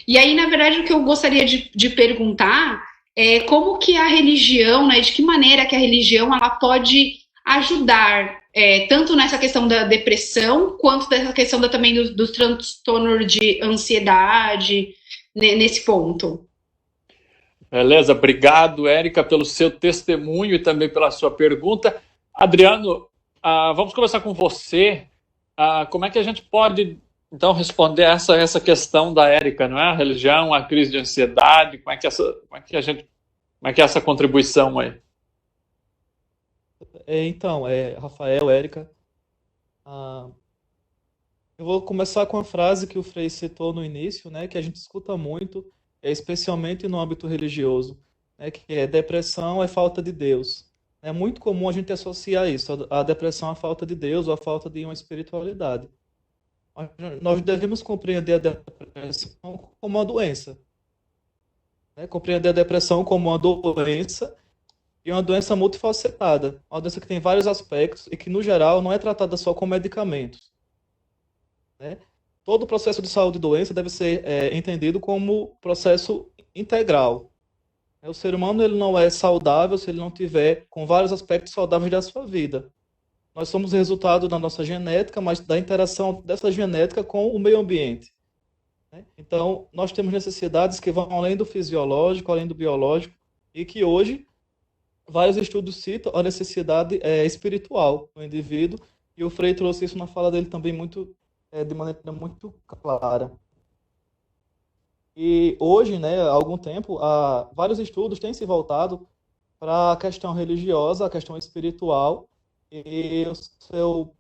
E aí, na verdade, o que eu gostaria de perguntar é como que a religião, né, de que maneira que a religião ela pode ajudar tanto nessa questão da depressão, quanto nessa questão também do transtorno de ansiedade, né, nesse ponto. Beleza, obrigado, Érica, pelo seu testemunho e também pela sua pergunta. Adriano, vamos começar com você. Como é que a gente pode, então, responder essa questão da Érica, não é? A religião, a crise de ansiedade, como é que é essa contribuição aí? Então, Rafael, Érica, eu vou começar com a frase que o Frei citou no início, né, que a gente escuta muito, especialmente no âmbito religioso, né, que é depressão é falta de Deus. É muito comum a gente associar isso, a depressão à falta de Deus ou à falta de uma espiritualidade. Nós devemos compreender a depressão como uma doença, né, compreender a depressão como uma doença e uma doença multifacetada, uma doença que tem vários aspectos e que, no geral, não é tratada só com medicamentos, né? Todo o processo de saúde e doença deve ser entendido como processo integral. O ser humano ele não é saudável se ele não tiver com vários aspectos saudáveis da sua vida. Nós somos resultado da nossa genética, mas da interação dessa genética com o meio ambiente, né? Então, nós temos necessidades que vão além do fisiológico, além do biológico, e que hoje vários estudos citam a necessidade espiritual do indivíduo, e o Frei trouxe isso na fala dele também de maneira muito clara. E hoje, né, há algum tempo, vários estudos têm se voltado para a questão religiosa, a questão espiritual e o seu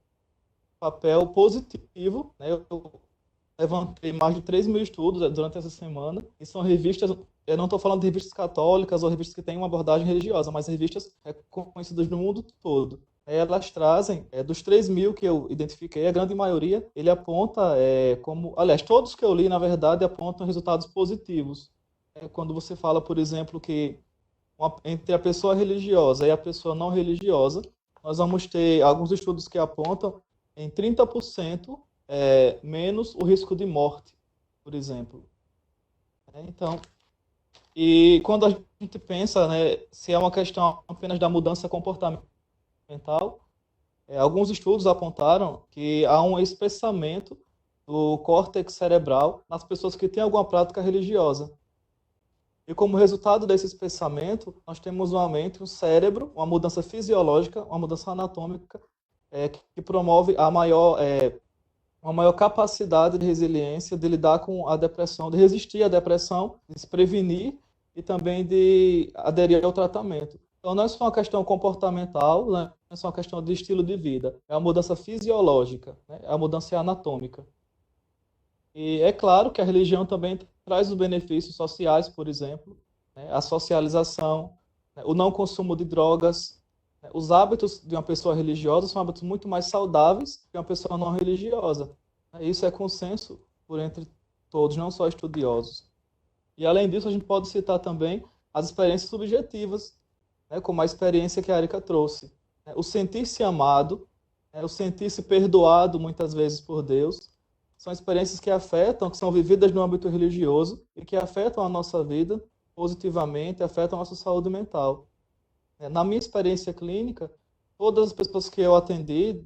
papel positivo, né? Eu levantei mais de 3.000 estudos durante essa semana, e são revistas, eu não estou falando de revistas católicas ou revistas que têm uma abordagem religiosa, mas revistas conhecidas no mundo todo. Elas trazem, dos 3.000 que eu identifiquei, a grande maioria, ele aponta aliás, todos que eu li, na verdade, apontam resultados positivos. Quando você fala, por exemplo, que entre a pessoa religiosa e a pessoa não religiosa, nós vamos ter alguns estudos que apontam em 30% menos o risco de morte, por exemplo. Então, e quando a gente pensa, né, se é uma questão apenas da mudança comportamental, alguns estudos apontaram que há um espessamento do córtex cerebral nas pessoas que têm alguma prática religiosa. E como resultado desse espessamento, nós temos um aumento no cérebro, uma mudança fisiológica, uma mudança anatômica, que promove uma maior capacidade de resiliência de lidar com a depressão, de resistir à depressão, de se prevenir e também de aderir ao tratamento. Então, não é só uma questão comportamental, né? Não é só uma questão de estilo de vida, é uma mudança fisiológica, né? É uma mudança anatômica. E é claro que a religião também traz os benefícios sociais, por exemplo, né? A socialização, né? O não consumo de drogas, né? Os hábitos de uma pessoa religiosa são hábitos muito mais saudáveis que uma pessoa não religiosa, né? Isso é consenso por entre todos, não só estudiosos. E além disso, a gente pode citar também as experiências subjetivas, né? Como a experiência que a Erika trouxe, né? O sentir-se amado, né? O sentir-se perdoado muitas vezes por Deus, são experiências que afetam, que são vividas no âmbito religioso e que afetam a nossa vida positivamente, afetam a nossa saúde mental. Na minha experiência clínica, todas as pessoas que eu atendi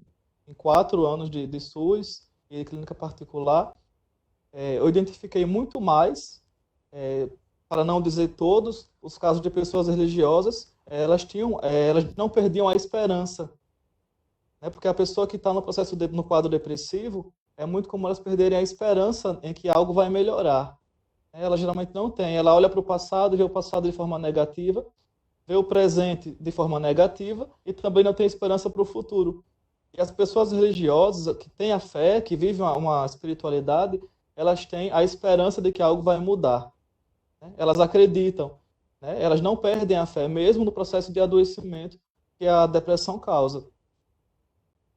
em 4 anos de SUS e clínica particular, eu identifiquei muito mais, para não dizer todos, os casos de pessoas religiosas, elas não perdiam a esperança, né? Porque a pessoa que está no quadro depressivo, é muito comum elas perderem a esperança em que algo vai melhorar. Ela geralmente não tem. Ela olha para o passado, vê o passado de forma negativa, vê o presente de forma negativa e também não tem esperança para o futuro. E as pessoas religiosas que têm a fé, que vivem uma espiritualidade, elas têm a esperança de que algo vai mudar, né? Elas acreditam, né? Elas não perdem a fé, mesmo no processo de adoecimento que a depressão causa.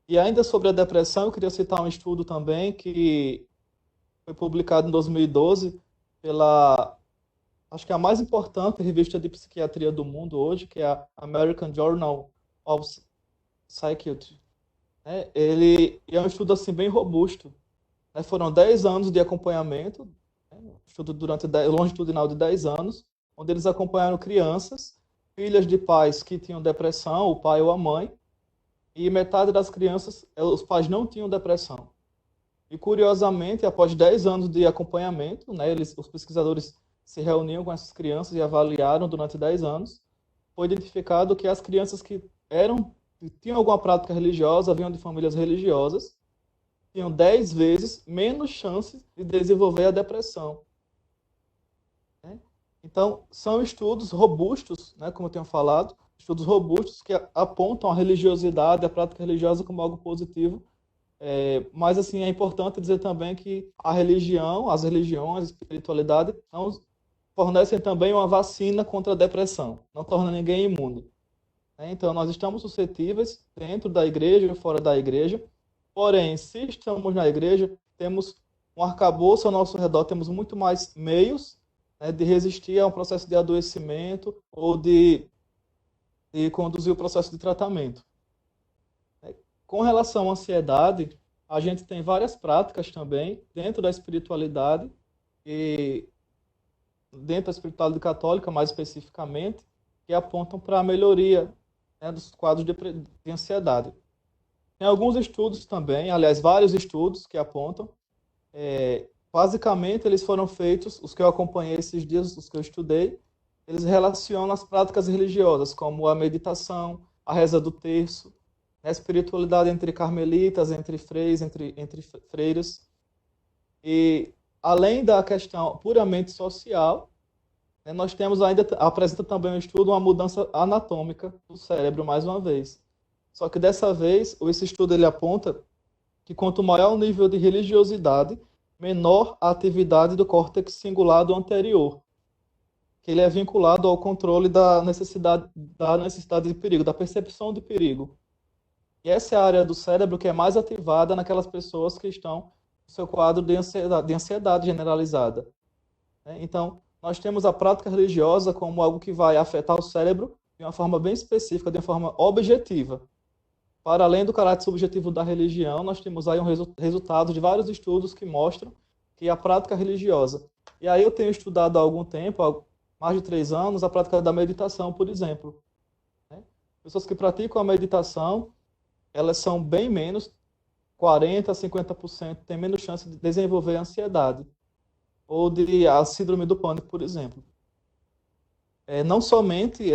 E ainda sobre a depressão, eu queria citar um estudo também que foi publicado em 2012 pela, acho que é a mais importante revista de psiquiatria do mundo hoje, que é a American Journal of Psychiatry. Ele é um estudo assim bem robusto, né? Foram 10 anos de acompanhamento, né? Estudo longitudinal de 10 anos, onde eles acompanharam crianças, filhas de pais que tinham depressão, o pai ou a mãe, e metade das crianças, os pais não tinham depressão. E, curiosamente, após 10 anos de acompanhamento, né, os pesquisadores se reuniam com essas crianças e avaliaram durante 10 anos, foi identificado que as crianças que tinham alguma prática religiosa, vinham de famílias religiosas, tinham 10 vezes menos chances de desenvolver a depressão. Então, são estudos robustos, né, como eu tenho falado, estudos robustos que apontam a religiosidade, a prática religiosa como algo positivo. Mas assim, é importante dizer também que as religiões, a espiritualidade, não fornecem também uma vacina contra a depressão, não torna ninguém imune. Então, nós estamos suscetíveis dentro da igreja e fora da igreja, porém, se estamos na igreja, temos um arcabouço ao nosso redor, temos muito mais meios, né, de resistir a um processo de adoecimento ou de conduzir o processo de tratamento. Com relação à ansiedade, a gente tem várias práticas também dentro da espiritualidade e dentro da espiritualidade católica, mais especificamente, que apontam para a melhoria, né, dos quadros de ansiedade. Tem alguns estudos também, aliás, vários estudos que apontam. Basicamente, eles foram feitos, os que eu acompanhei esses dias, os que eu estudei, eles relacionam as práticas religiosas, como a meditação, a reza do terço, a espiritualidade entre carmelitas, entre freios, entre freiras. E, além da questão puramente social, né, nós temos apresenta também um estudo, uma mudança anatômica do cérebro, mais uma vez. Só que dessa vez, esse estudo ele aponta que quanto maior o nível de religiosidade, menor a atividade do córtex cingulado anterior, que ele é vinculado ao controle da necessidade de perigo, da percepção de perigo. E essa é a área do cérebro que é mais ativada naquelas pessoas que estão no seu quadro de ansiedade generalizada. Então, nós temos a prática religiosa como algo que vai afetar o cérebro de uma forma bem específica, de uma forma objetiva. Para além do caráter subjetivo da religião, nós temos aí resultado de vários estudos que mostram que a prática religiosa... E aí eu tenho estudado há algum tempo, há mais de 3 anos, a prática da meditação, por exemplo. Pessoas que praticam a meditação, elas são bem menos, 40% a 50%, têm menos chance de desenvolver ansiedade ou de a síndrome do pânico, por exemplo. Não somente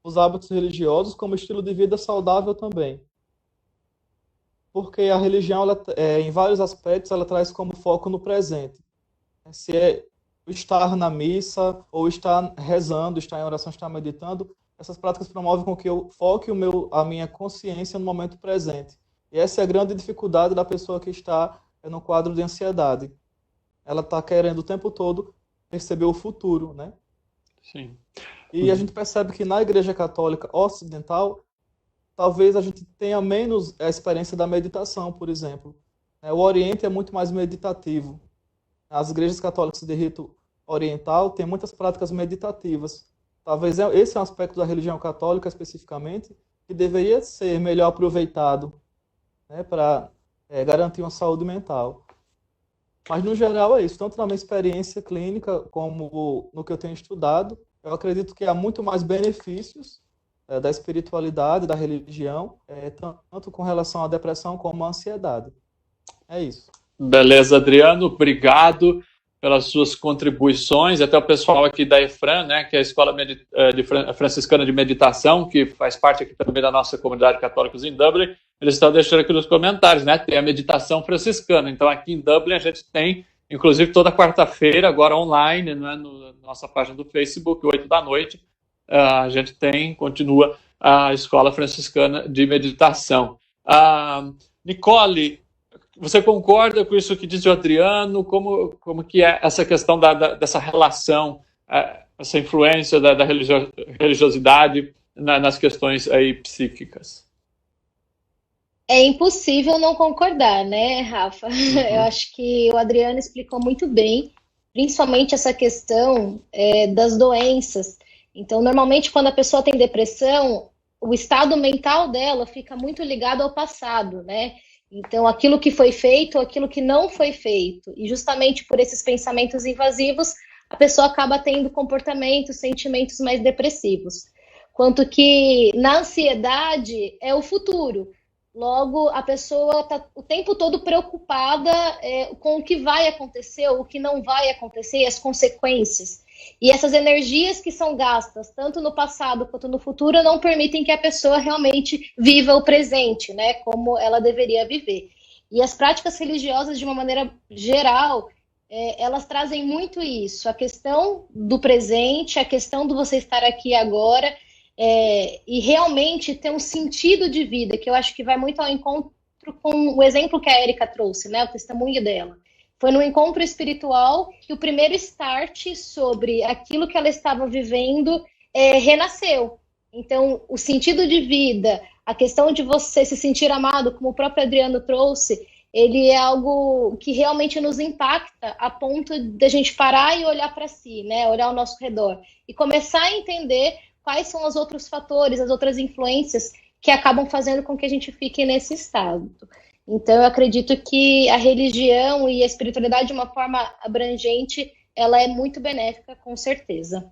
os hábitos religiosos, como estilo de vida saudável também. Porque a religião, em vários aspectos, ela traz como foco no presente. Se é estar na missa, ou estar rezando, estar em oração, estar meditando, essas práticas promovem com que eu foque a minha consciência no momento presente. E essa é a grande dificuldade da pessoa que está no quadro de ansiedade. Ela está querendo o tempo todo perceber o futuro, né? Sim. E a gente percebe que na Igreja Católica Ocidental, talvez a gente tenha menos a experiência da meditação, por exemplo. O Oriente é muito mais meditativo. As igrejas católicas de rito oriental têm muitas práticas meditativas. Talvez esse é um aspecto da religião católica, especificamente, que deveria ser melhor aproveitado, né, para garantir uma saúde mental. Mas, no geral, é isso. Tanto na minha experiência clínica, como no que eu tenho estudado, eu acredito que há muito mais benefícios da espiritualidade, da religião, tanto com relação à depressão como à ansiedade. É isso. Beleza, Adriano. Obrigado pelas suas contribuições. Até o pessoal aqui da EFRAM, né, que é a Escola Franciscana de Meditação, que faz parte aqui também da nossa comunidade Católicos em Dublin, eles estão deixando aqui nos comentários, né, tem a meditação franciscana. Então, aqui em Dublin, a gente tem, inclusive, toda quarta-feira, agora online, né, na nossa página do Facebook, 8 da noite, a gente continua a Escola Franciscana de Meditação. Nicole, você concorda com isso que disse o Adriano? Como que é essa questão dessa relação, essa influência da religiosidade nas questões aí psíquicas? É impossível não concordar, né, Rafa? Eu acho que o Adriano explicou muito bem, principalmente essa questão das doenças. Então, normalmente, quando a pessoa tem depressão, o estado mental dela fica muito ligado ao passado, né? Então, aquilo que foi feito, aquilo que não foi feito. E justamente por esses pensamentos invasivos, a pessoa acaba tendo comportamentos, sentimentos mais depressivos. Quanto que na ansiedade é o futuro. Logo, a pessoa está o tempo todo preocupada com o que vai acontecer, ou o que não vai acontecer, e as consequências. E essas energias que são gastas, tanto no passado quanto no futuro, não permitem que a pessoa realmente viva o presente, né, como ela deveria viver. E as práticas religiosas, de uma maneira geral, elas trazem muito isso, a questão do presente, a questão do você estar aqui agora, e realmente ter um sentido de vida, que eu acho que vai muito ao encontro com o exemplo que a Érica trouxe, né, o testemunho dela. Foi no encontro espiritual que o primeiro start sobre aquilo que ela estava vivendo renasceu. Então, o sentido de vida, a questão de você se sentir amado, como o próprio Adriano trouxe, ele é algo que realmente nos impacta a ponto de a gente parar e olhar para si, né? Olhar ao nosso redor e começar a entender quais são os outros fatores, as outras influências que acabam fazendo com que a gente fique nesse estado. Então, eu acredito que a religião e a espiritualidade, de uma forma abrangente, ela é muito benéfica, com certeza.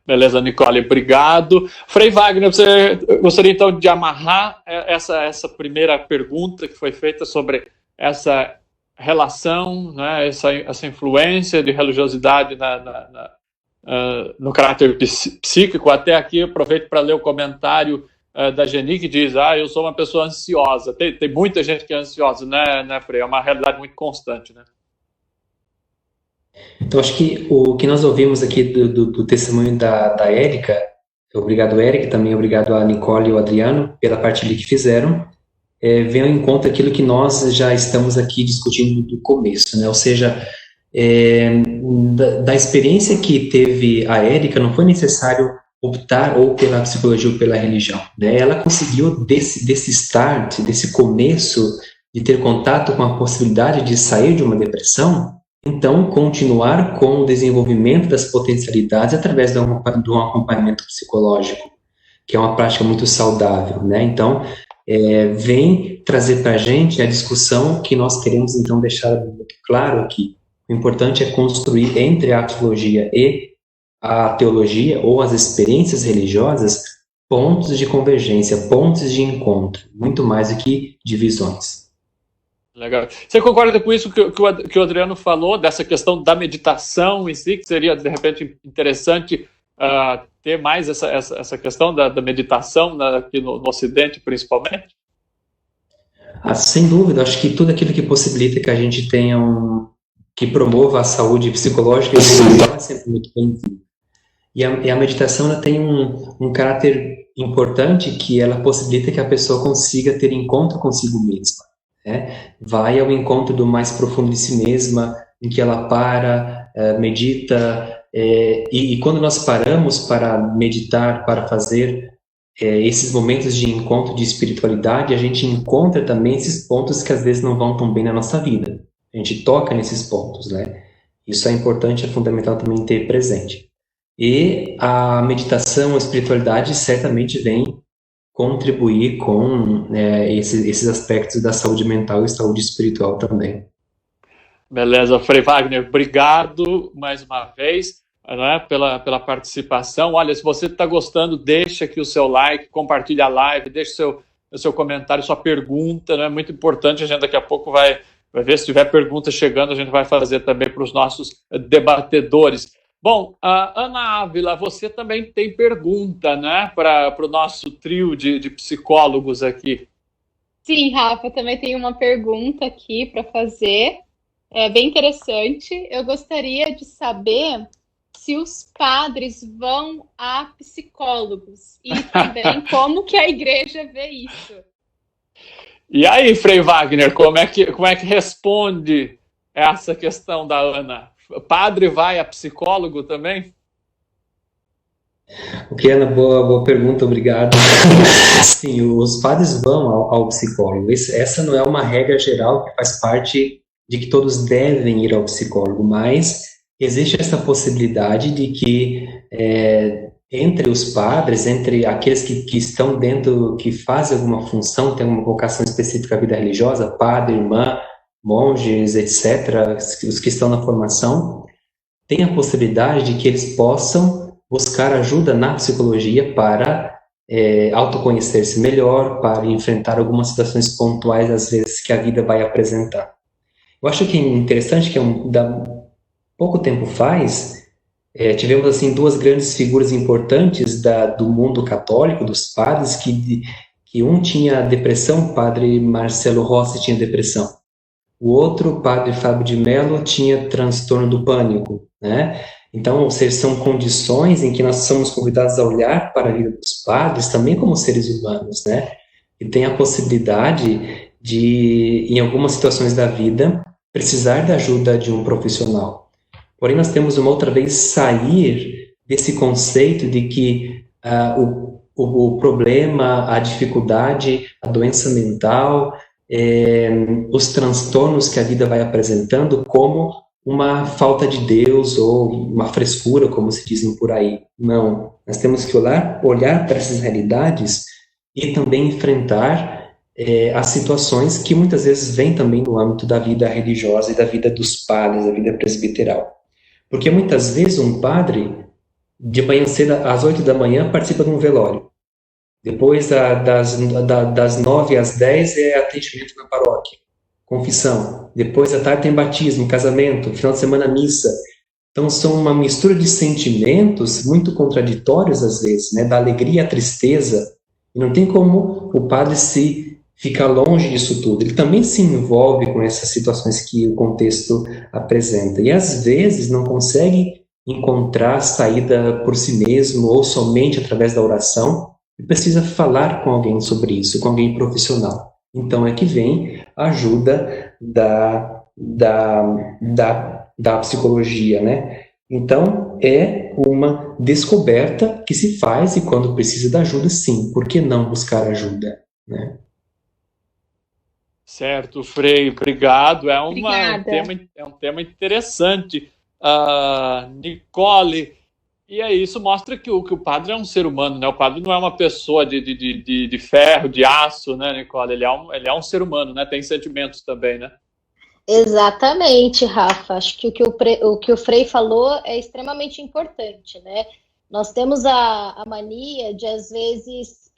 Beleza, Nicole, obrigado. Frei Wagner, você gostaria então de amarrar essa primeira pergunta que foi feita sobre essa relação, né, essa influência de religiosidade no caráter psíquico? Até aqui, aproveito para ler o comentário da Geni, que diz, eu sou uma pessoa ansiosa. Tem muita gente que é ansiosa, né, Frei? É uma realidade muito constante, né? Então, acho que o que nós ouvimos aqui do testemunho da Érica, obrigado, Érica, também obrigado a Nicole e o Adriano pela partilha que fizeram, vem ao encontro aquilo que nós já estamos aqui discutindo do começo, né? Ou seja, da experiência que teve a Érica, não foi necessário optar ou pela psicologia ou pela religião, né? Ela conseguiu desse start, desse começo, de ter contato com a possibilidade de sair de uma depressão, então continuar com o desenvolvimento das potencialidades através de um acompanhamento psicológico, que é uma prática muito saudável, né? Então, vem trazer para a gente a discussão que nós queremos então deixar muito claro aqui. O importante é construir entre a psicologia e a teologia ou as experiências religiosas pontos de convergência, pontos de encontro, muito mais do que divisões. Legal. Você concorda com isso que o Adriano falou, dessa questão da meditação em si, que seria, de repente, interessante ter mais essa questão da meditação aqui no Ocidente, principalmente? Sem dúvida, acho que tudo aquilo que possibilita que a gente tenha que promova a saúde psicológica e espiritual é sempre muito bem-vindo. E a meditação ela tem um caráter importante, que ela possibilita que a pessoa consiga ter encontro consigo mesma, né? Vai ao encontro do mais profundo de si mesma, em que ela para, medita, E quando nós paramos para meditar, para fazer esses momentos de encontro de espiritualidade, a gente encontra também esses pontos que às vezes não vão tão bem na nossa vida. A gente toca nesses pontos, né? Isso é importante, é fundamental também ter presente. E a meditação, a espiritualidade certamente vem contribuir com esses aspectos da saúde mental e saúde espiritual também. Beleza, Frei Wagner, obrigado mais uma vez, né, pela participação. Olha, se você está gostando, deixa aqui o seu like, compartilha a live, deixa o seu comentário, sua pergunta, né, é muito importante. A gente daqui a pouco vai ver se tiver perguntas chegando, a gente vai fazer também para os nossos debatedores. Bom, Ana Ávila, você também tem pergunta, né, para o nosso trio de psicólogos aqui. Sim, Rafa, também tenho uma pergunta aqui para fazer. É bem interessante. Eu gostaria de saber se os padres vão a psicólogos e também como que a igreja vê isso. E aí, Frei Wagner, como é que responde essa questão da Ana? O padre vai a psicólogo também? Ok, Ana, boa pergunta, obrigado. Sim, os padres vão ao psicólogo. Essa não é uma regra geral que faz parte de que todos devem ir ao psicólogo, mas existe essa possibilidade de que entre os padres, entre aqueles que estão dentro, que fazem alguma função, tem uma vocação específica à vida religiosa, padre, irmã, monges, etc., os que estão na formação, tem a possibilidade de que eles possam buscar ajuda na psicologia para autoconhecer-se melhor, para enfrentar algumas situações pontuais, às vezes, que a vida vai apresentar. Eu acho que é interessante que pouco tempo faz, tivemos assim duas grandes figuras importantes do mundo católico, dos padres, que um tinha depressão, o padre Marcelo Rossi tinha depressão. O outro, o padre Fábio de Mello, tinha transtorno do pânico, né? Então, ou seja, são condições em que nós somos convidados a olhar para a vida dos padres também como seres humanos, né? E tem a possibilidade de, em algumas situações da vida, precisar da ajuda de um profissional. Porém, nós temos uma outra vez sair desse conceito de que o problema, a dificuldade, a doença mental, os transtornos que a vida vai apresentando como uma falta de Deus ou uma frescura, como se dizem por aí. Não, nós temos que olhar para essas realidades e também enfrentar as situações que muitas vezes vêm também no âmbito da vida religiosa e da vida dos padres, da vida presbiteral. Porque muitas vezes um padre, de manhã cedo, às 8 da manhã, participa de um velório. Depois, das 9 às 10, é atendimento na paróquia, confissão. Depois, à tarde, tem batismo, casamento, final de semana, missa. Então, são uma mistura de sentimentos muito contraditórios, às vezes, né? Da alegria à tristeza. E não tem como o padre se ficar longe disso tudo. Ele também se envolve com essas situações que o contexto apresenta. E, às vezes, não consegue encontrar saída por si mesmo ou somente através da oração. E precisa falar com alguém sobre isso, com alguém profissional. Então é que vem a ajuda da psicologia, né? Então é uma descoberta que se faz e quando precisa da ajuda, sim. Por que não buscar ajuda, né? Certo, Frei, obrigado. É um tema interessante. Nicole, e aí isso mostra que o padre é um ser humano, né? O padre não é uma pessoa de ferro, de aço, né, Nicole? Ele é um ser humano, né? Tem sentimentos também, né? Exatamente, Rafa. Acho que o que o Frei falou é extremamente importante, né? Nós temos a mania de, às vezes,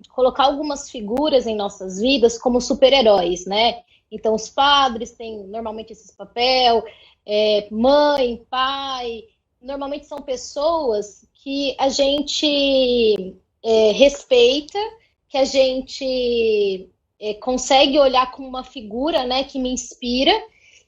colocar algumas figuras em nossas vidas como super-heróis, né? Então, os padres têm normalmente esse papel, mãe, pai... Normalmente são pessoas que a gente respeita, que a gente consegue olhar como uma figura, né, que me inspira,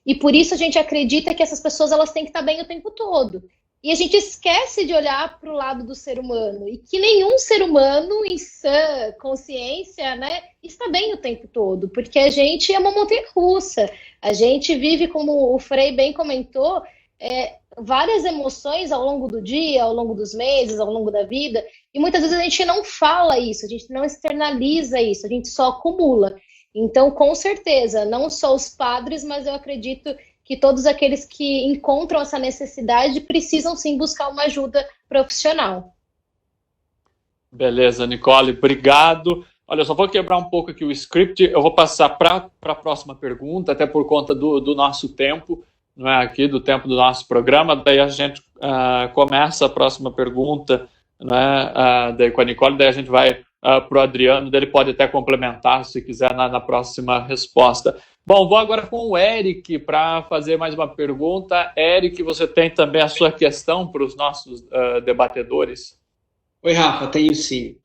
e por isso a gente acredita que essas pessoas elas têm que estar bem o tempo todo. E a gente esquece de olhar para o lado do ser humano, e que nenhum ser humano em sã consciência, né, está bem o tempo todo, porque a gente é uma montanha-russa, a gente vive, como o Frei bem comentou, várias emoções ao longo do dia, ao longo dos meses, ao longo da vida, e muitas vezes a gente não fala isso, a gente não externaliza isso, a gente só acumula. Então, com certeza, não só os padres, mas eu acredito que todos aqueles que encontram essa necessidade precisam sim buscar uma ajuda profissional. Beleza, Nicole, obrigado. Olha, eu só vou quebrar um pouco aqui o script, eu vou passar para a próxima pergunta, até por conta do nosso tempo, não é aqui, do tempo do nosso programa, daí a gente começa a próxima pergunta, né, daí com a Nicole, daí a gente vai para o Adriano, daí ele pode até complementar, se quiser, na próxima resposta. Bom, vou agora com o Eric para fazer mais uma pergunta. Eric, você tem também a sua questão para os nossos debatedores? Oi, Rafa, tenho sim.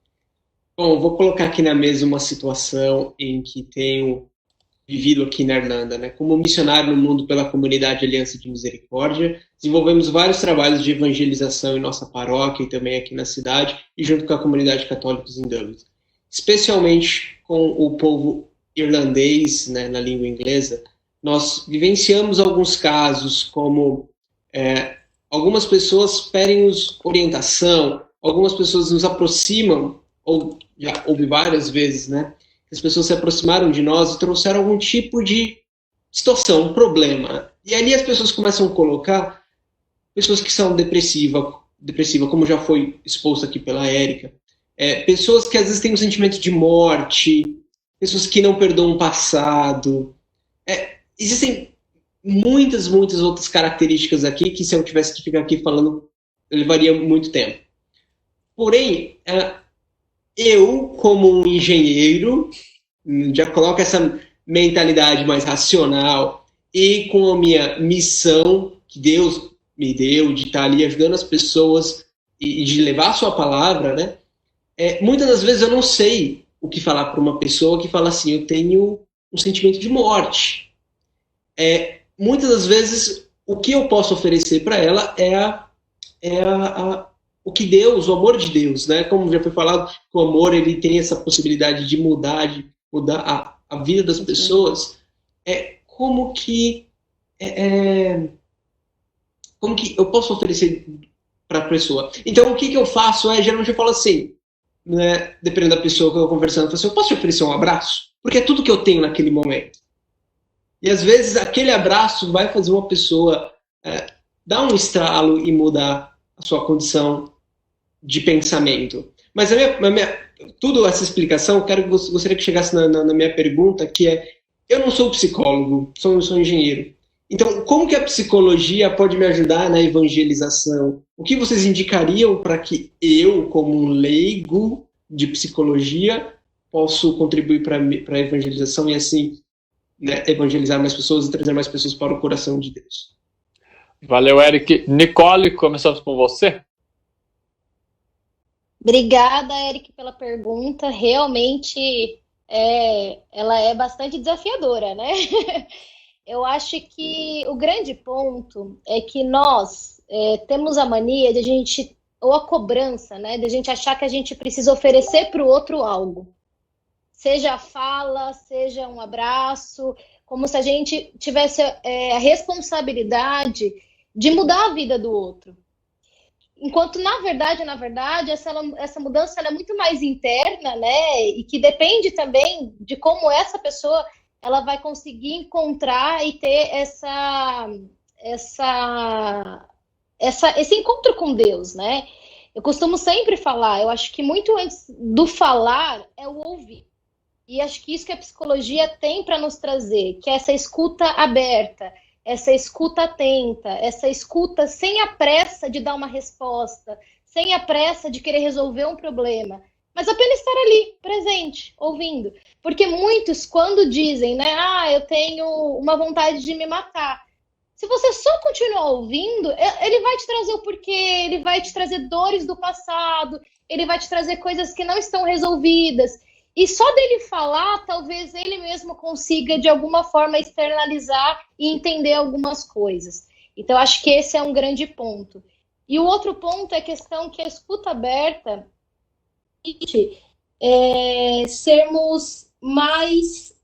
Bom, vou colocar aqui na mesa uma situação em que tenho vivido aqui na Irlanda, né? Como missionário no mundo pela comunidade Aliança de Misericórdia, desenvolvemos vários trabalhos de evangelização em nossa paróquia e também aqui na cidade, e junto com a comunidade católica em Dublin. Especialmente com o povo irlandês, né, na língua inglesa, nós vivenciamos alguns casos como algumas pessoas pedem-nos orientação, algumas pessoas nos aproximam, ou já houve várias vezes, né? As pessoas se aproximaram de nós e trouxeram algum tipo de situação, um problema. E ali as pessoas começam a colocar pessoas que são depressiva, como já foi exposto aqui pela Érica, pessoas que às vezes têm um sentimento de morte, pessoas que não perdoam o passado. Existem muitas outras características aqui que, se eu tivesse que ficar aqui falando, levaria muito tempo. Porém, eu, como um engenheiro, já coloco essa mentalidade mais racional e com a minha missão que Deus me deu de estar ali ajudando as pessoas e de levar a sua palavra, né? Muitas das vezes eu não sei o que falar para uma pessoa que fala assim, eu tenho um sentimento de morte. Muitas das vezes o que eu posso oferecer para ela o que Deus, o amor de Deus, né? Como já foi falado, o amor ele tem essa possibilidade de mudar a vida das pessoas. Como que eu posso oferecer para a pessoa? Então, o que eu faço geralmente eu falo assim, né? Dependendo da pessoa que eu estou conversando, eu falo assim, eu posso te oferecer um abraço? Porque é tudo que eu tenho naquele momento. E às vezes aquele abraço vai fazer uma pessoa dar um estralo e mudar a sua condição de pensamento. Mas tudo essa explicação, gostaria que chegasse na minha pergunta, que eu não sou psicólogo, sou engenheiro. Então, como que a psicologia pode me ajudar na evangelização? O que vocês indicariam para que eu, como um leigo de psicologia, possa contribuir para a evangelização e assim, né, evangelizar mais pessoas e trazer mais pessoas para o coração de Deus? Valeu, Eric. Nicole, começamos com você. Obrigada, Eric, pela pergunta. Realmente, ela é bastante desafiadora, né? Eu acho que o grande ponto é que nós temos a mania de a gente, ou a cobrança, né? De a gente achar que a gente precisa oferecer para o outro algo. Seja a fala, seja um abraço, como se a gente tivesse a responsabilidade de mudar a vida do outro. Enquanto, na verdade, essa mudança ela é muito mais interna, né? E que depende também de como essa pessoa ela vai conseguir encontrar e ter esse encontro com Deus, né? Eu costumo sempre falar, eu acho que muito antes do falar é o ouvir. E acho que isso que a psicologia tem para nos trazer, que é essa escuta aberta, essa escuta atenta, essa escuta sem a pressa de dar uma resposta, sem a pressa de querer resolver um problema, mas apenas estar ali, presente, ouvindo. Porque muitos, quando dizem, né, eu tenho uma vontade de me matar, se você só continuar ouvindo, ele vai te trazer o porquê, ele vai te trazer dores do passado, ele vai te trazer coisas que não estão resolvidas. E só dele falar, talvez ele mesmo consiga, de alguma forma, externalizar e entender algumas coisas. Então, acho que esse é um grande ponto. E o outro ponto é a questão que a escuta aberta sermos mais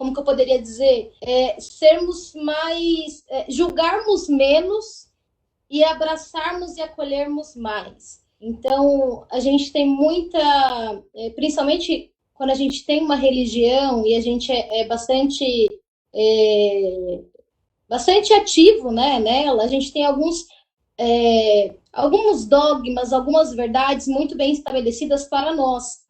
como que eu poderia dizer, sermos mais, julgarmos menos e abraçarmos e acolhermos mais. Então, a gente tem muita, principalmente quando a gente tem uma religião e a gente é bastante ativo, né, nela, a gente tem alguns dogmas, algumas verdades muito bem estabelecidas para nós.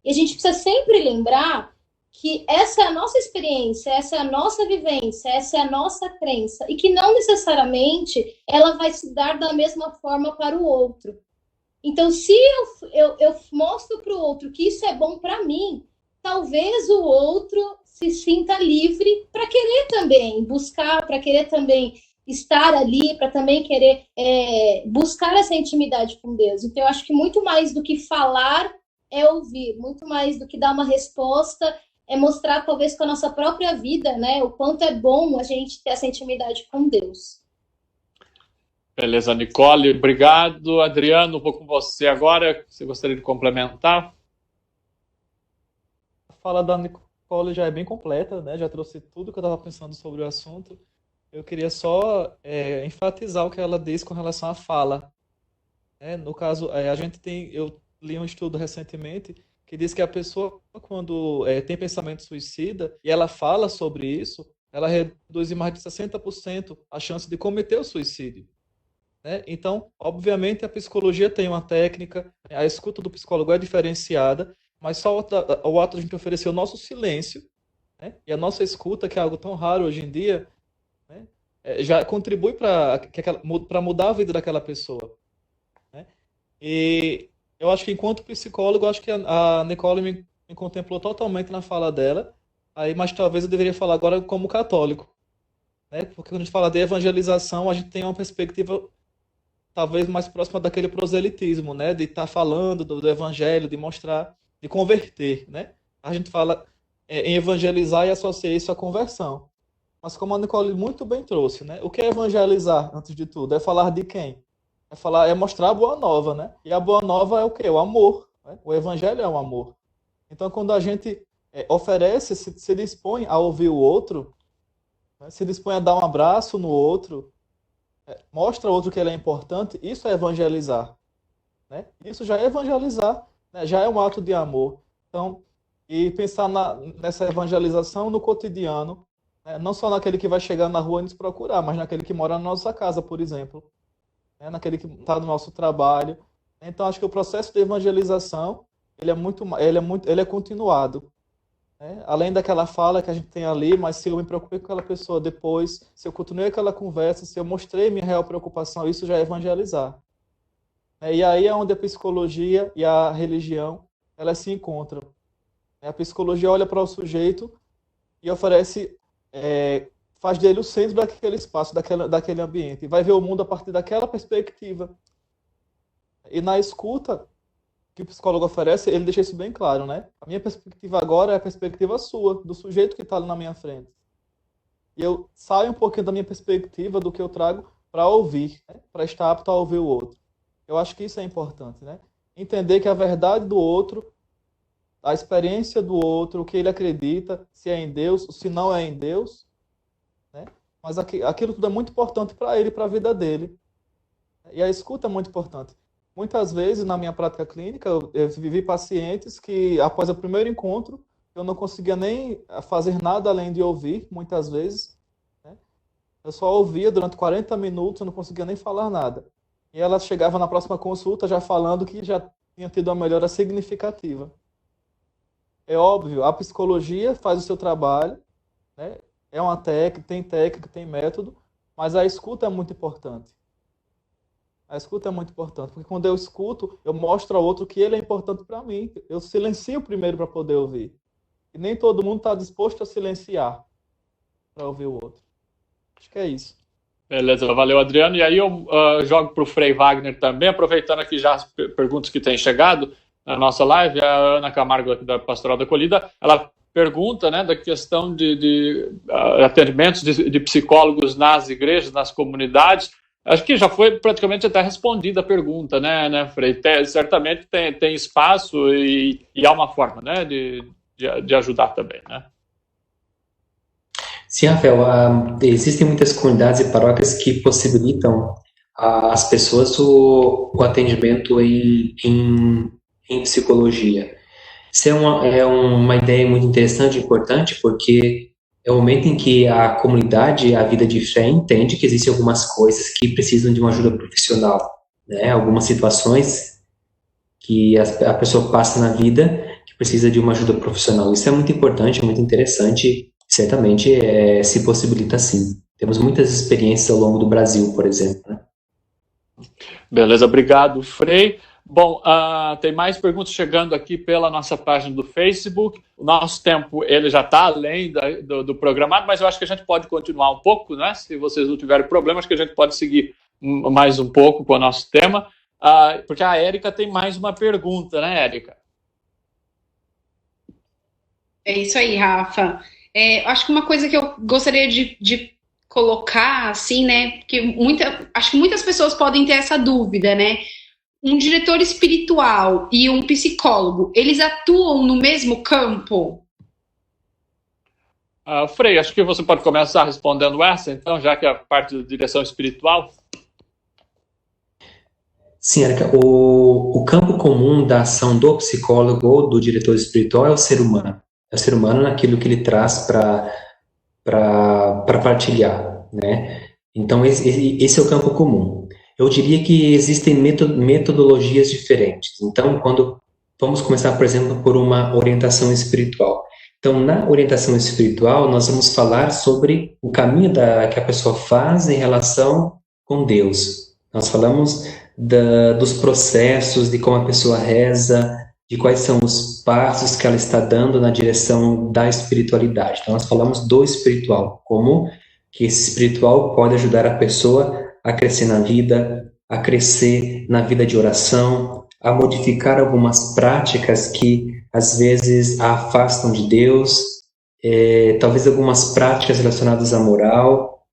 E a gente precisa sempre lembrar que essa é a nossa experiência, essa é a nossa vivência, essa é a nossa crença, e que não necessariamente ela vai se dar da mesma forma para o outro. Então, se eu mostro para o outro que isso é bom para mim, talvez o outro se sinta livre para querer também buscar, para querer também estar ali, para também querer buscar essa intimidade com Deus. Então, eu acho que muito mais do que falar é ouvir, muito mais do que dar uma resposta é mostrar, talvez, com a nossa própria vida, né, o quanto é bom a gente ter essa intimidade com Deus. Beleza, Nicole, obrigado. Adriano, vou com você agora. Você gostaria de complementar? A fala da Nicole já é bem completa, né? Já trouxe tudo que eu estava pensando sobre o assunto. Eu queria só enfatizar o que ela disse com relação à fala. No caso, eu li um estudo recentemente que diz que a pessoa, quando tem pensamento suicida e ela fala sobre isso, ela reduz em mais de 60% a chance de cometer o suicídio. Então, obviamente, a psicologia tem uma técnica, a escuta do psicólogo é diferenciada, mas só o ato de a gente oferecer o nosso silêncio, e a nossa escuta, que é algo tão raro hoje em dia, já contribui para mudar a vida daquela pessoa. E eu acho que, enquanto psicólogo, eu acho que a Nicole me contemplou totalmente na fala dela, mas talvez eu deveria falar agora como católico. Porque quando a gente fala de evangelização, a gente tem uma perspectiva talvez mais próxima daquele proselitismo, de estar falando do evangelho, de mostrar, de converter. A gente fala em evangelizar e associa isso à conversão. Mas como a Nicole muito bem trouxe, o que é evangelizar, antes de tudo? É falar de quem? É mostrar a boa nova, E a boa nova é o quê? O amor. O evangelho é o amor. Então, quando a gente oferece, se dispõe a ouvir o outro, se dispõe a dar um abraço no outro, mostra ao outro que ele é importante, isso é evangelizar. Isso já é evangelizar, já é um ato de amor. Então, e pensar nessa evangelização no cotidiano, não só naquele que vai chegar na rua e nos procurar, mas naquele que mora na nossa casa, por exemplo. Naquele que está no nosso trabalho. Então, acho que o processo de evangelização ele é continuado. Além daquela fala que a gente tem ali, mas se eu me preocupei com aquela pessoa depois, se eu continuei aquela conversa, se eu mostrei minha real preocupação, isso já é evangelizar. E aí é onde a psicologia e a religião elas se encontram. A psicologia olha para o sujeito e oferece, faz dele o centro daquele espaço, daquele ambiente, e vai ver o mundo a partir daquela perspectiva. E na escuta que o psicólogo oferece, ele deixa isso bem claro, A minha perspectiva agora é a perspectiva sua, do sujeito que está ali na minha frente. E eu saio um pouquinho da minha perspectiva, do que eu trago, para ouvir, para estar apto a ouvir o outro. Eu acho que isso é importante, Entender que a verdade do outro, a experiência do outro, o que ele acredita, se é em Deus, se não é em Deus, mas aquilo tudo é muito importante para ele e para a vida dele. E a escuta é muito importante. Muitas vezes, na minha prática clínica, eu vivi pacientes que, após o primeiro encontro, eu não conseguia nem fazer nada além de ouvir, muitas vezes. Eu só ouvia durante 40 minutos, eu não conseguia nem falar nada. E ela chegava na próxima consulta já falando que já tinha tido uma melhora significativa. É óbvio, a psicologia faz o seu trabalho, é uma técnica, tem método, mas a escuta é muito importante. A escuta é muito importante, porque quando eu escuto, eu mostro ao outro que ele é importante para mim. Eu silencio primeiro para poder ouvir. E nem todo mundo está disposto a silenciar para ouvir o outro. Acho que é isso. Beleza, valeu, Adriano. E aí eu jogo para o Frei Wagner também, aproveitando aqui já as perguntas que têm chegado na nossa live. A Ana Camargo, aqui da Pastoral da Acolhida, ela pergunta da questão de atendimentos de psicólogos nas igrejas, nas comunidades. Acho que já foi praticamente até respondida a pergunta, né, Frei? Certamente tem espaço e há uma forma, de ajudar também, Sim, Rafael, existem muitas comunidades e paróquias que possibilitam às pessoas o atendimento em psicologia. Isso é uma ideia muito interessante e importante, porque é o momento em que a comunidade, a vida de fé, entende que existem algumas coisas que precisam de uma ajuda profissional, né? Algumas situações que a pessoa passa na vida que precisa de uma ajuda profissional. Isso é muito importante, é muito interessante, certamente se possibilita sim. Temos muitas experiências ao longo do Brasil, por exemplo, né? Beleza, obrigado, Frei. Bom, tem mais perguntas chegando aqui pela nossa página do Facebook. O nosso tempo ele já está além do programado, mas eu acho que a gente pode continuar um pouco, né? Se vocês não tiverem problema, acho que a gente pode seguir mais um pouco com o nosso tema, porque a Érica tem mais uma pergunta, né, Érica? É isso aí, Rafa. Acho que uma coisa que eu gostaria de colocar, assim, né? Porque acho que muitas pessoas podem ter essa dúvida, né? Um diretor espiritual e um psicólogo, eles atuam no mesmo campo? Frei, acho que você pode começar respondendo essa, então, já que é a parte da direção espiritual. Sim, Érica, o campo comum da ação do psicólogo ou do diretor espiritual é o ser humano. É o ser humano naquilo que ele traz para partilhar, né? Então, esse é o campo comum. Eu diria que existem metodologias diferentes. Então, vamos começar, por exemplo, por uma orientação espiritual. Então, na orientação espiritual, nós vamos falar sobre o caminho que a pessoa faz em relação com Deus. Nós falamos dos processos, de como a pessoa reza, de quais são os passos que ela está dando na direção da espiritualidade. Então, nós falamos do espiritual, como que esse espiritual pode ajudar a pessoa a crescer na vida, a crescer na vida de oração, a modificar algumas práticas que, às vezes, a afastam de Deus, talvez algumas práticas relacionadas à moral,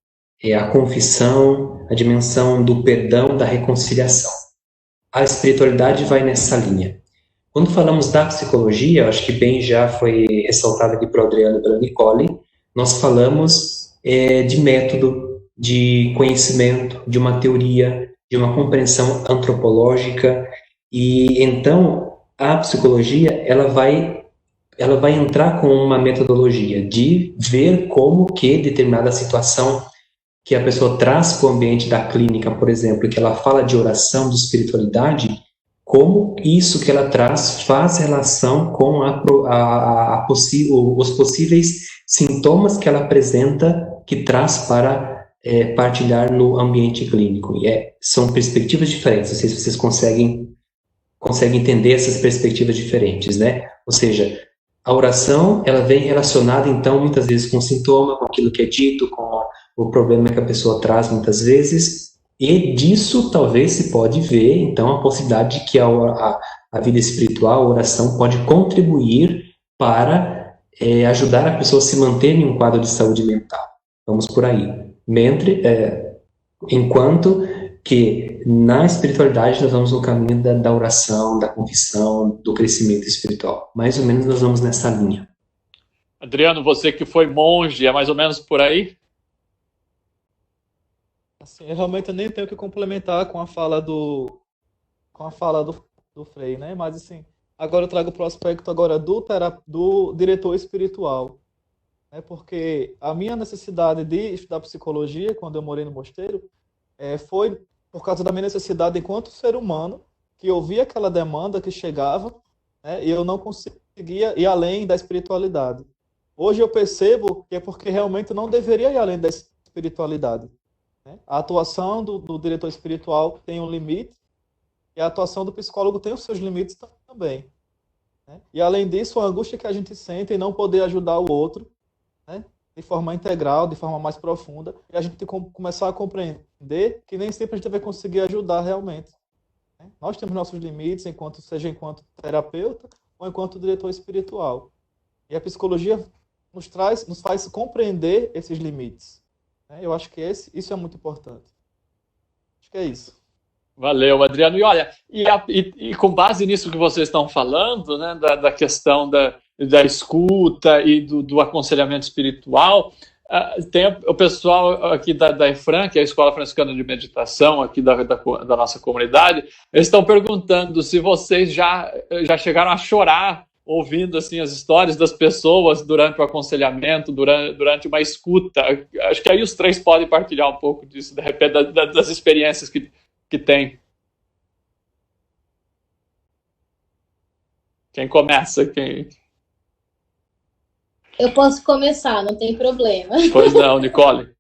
à confissão, a dimensão do perdão, da reconciliação. A espiritualidade vai nessa linha. Quando falamos da psicologia, acho que bem já foi ressaltado aqui pelo Adriano e pela Nicole, nós falamos de método, de conhecimento, de uma teoria, de uma compreensão antropológica, e então a psicologia ela vai entrar com uma metodologia de ver como que determinada situação que a pessoa traz para o ambiente da clínica, por exemplo, que ela fala de oração, de espiritualidade, como isso que ela traz faz relação com os possíveis sintomas que ela apresenta, que traz para partilhar no ambiente clínico. E são perspectivas diferentes. Não sei se vocês conseguem entender essas perspectivas diferentes, né? Ou seja, a oração, ela vem relacionada, então, muitas vezes com o sintoma, com aquilo que é dito, com o problema que a pessoa traz, muitas vezes, e disso talvez se pode ver, então, a possibilidade de que a vida espiritual, a oração, pode contribuir para ajudar a pessoa a se manter em um quadro de saúde mental. Vamos por aí. Enquanto que na espiritualidade nós vamos no caminho da oração, da confissão, do crescimento espiritual. Mais ou menos nós vamos nessa linha. Adriano, você que foi monge, é mais ou menos por aí? Assim, eu realmente nem tenho que complementar com a fala do Frei, né? Mas assim, agora eu trago para o aspecto agora do diretor espiritual. Porque a minha necessidade de estudar psicologia, quando eu morei no mosteiro, foi por causa da minha necessidade enquanto ser humano, que eu via aquela demanda que chegava, né, e eu não conseguia ir além da espiritualidade. Hoje eu percebo que é porque realmente não deveria ir além da espiritualidade. Né? A atuação do diretor espiritual tem um limite, e a atuação do psicólogo tem os seus limites também. Né? E além disso, a angústia que a gente sente em não poder ajudar o outro, né, de forma integral, de forma mais profunda, e a gente tem que começar a compreender que nem sempre a gente vai conseguir ajudar realmente. Né? Nós temos nossos limites, seja enquanto terapeuta ou enquanto diretor espiritual. E a psicologia nos faz compreender esses limites. Né? Eu acho que isso é muito importante. Acho que é isso. Valeu, Adriano. E olha, e com base nisso que vocês estão falando, né, da questão da escuta e do aconselhamento espiritual, Tem o pessoal aqui da EFRAM, que é a Escola Franciscana de Meditação, aqui da nossa comunidade, eles estão perguntando se vocês já chegaram a chorar ouvindo assim, as histórias das pessoas durante o aconselhamento, durante uma escuta. Acho que aí os três podem partilhar um pouco disso, de repente, das experiências que tem. Quem começa? Eu posso começar, não tem problema. Pois não, Nicole.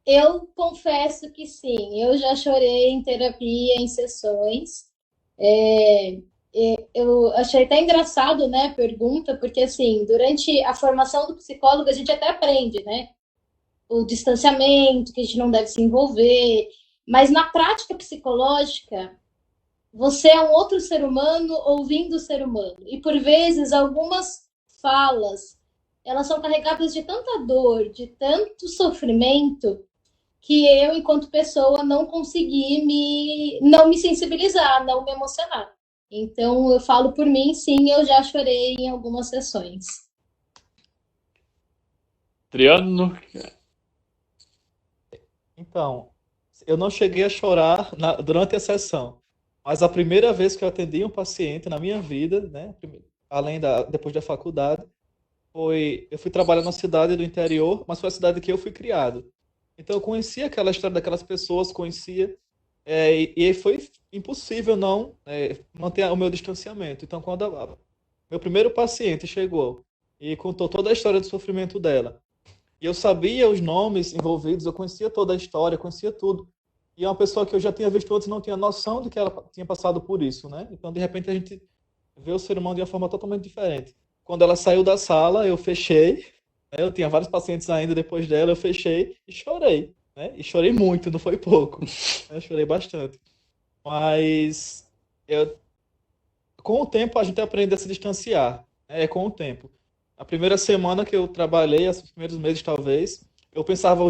Eu confesso que sim, eu já chorei em terapia, em sessões. Eu achei até engraçado, né, a pergunta, porque assim, durante a formação do psicólogo a gente até aprende, né? O distanciamento, que a gente não deve se envolver, mas na prática psicológica, você é um outro ser humano ouvindo o ser humano. E por vezes algumas falas, elas são carregadas de tanta dor, de tanto sofrimento, que eu, enquanto pessoa, não consegui não me sensibilizar, não me emocionar. Então, eu falo por mim, sim, eu já chorei em algumas sessões. Adriano? Então, eu não cheguei a chorar durante a sessão, mas a primeira vez que eu atendi um paciente na minha vida, né, depois da faculdade, eu fui trabalhar numa cidade do interior, mas foi a cidade que eu fui criado. Então eu conhecia aquela história daquelas pessoas, e foi impossível não manter o meu distanciamento. Então quando meu primeiro paciente chegou e contou toda a história do sofrimento dela, e eu sabia os nomes envolvidos, eu conhecia toda a história, conhecia tudo. E é uma pessoa que eu já tinha visto antes, não tinha noção de que ela tinha passado por isso, né? Então de repente a gente vê o ser humano de uma forma totalmente diferente. Quando ela saiu da sala, eu fechei, né? Eu tinha vários pacientes ainda depois dela, eu fechei e chorei, né? E chorei muito, não foi pouco. Eu chorei bastante. Mas com o tempo a gente aprende a se distanciar, né? Com o tempo. A primeira semana que eu trabalhei, os primeiros meses talvez, eu pensava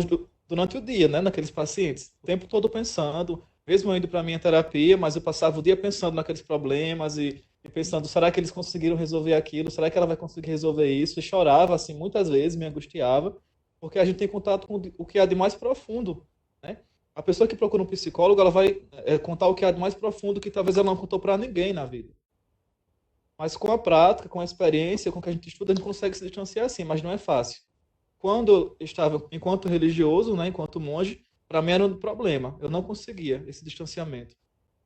durante o dia, né, naqueles pacientes, o tempo todo pensando, mesmo indo para a minha terapia, mas eu passava o dia pensando naqueles problemas e pensando, será que eles conseguiram resolver aquilo? Será que ela vai conseguir resolver isso? E chorava, assim, muitas vezes, me angustiava, porque a gente tem contato com o que há de mais profundo, né? A pessoa que procura um psicólogo, ela vai contar o que há de mais profundo que talvez ela não contou para ninguém na vida. Mas com a prática, com a experiência, com o que a gente estuda, a gente consegue se distanciar assim, mas não é fácil. Quando eu estava, enquanto religioso, né, enquanto monge, para mim era um problema. Eu não conseguia esse distanciamento.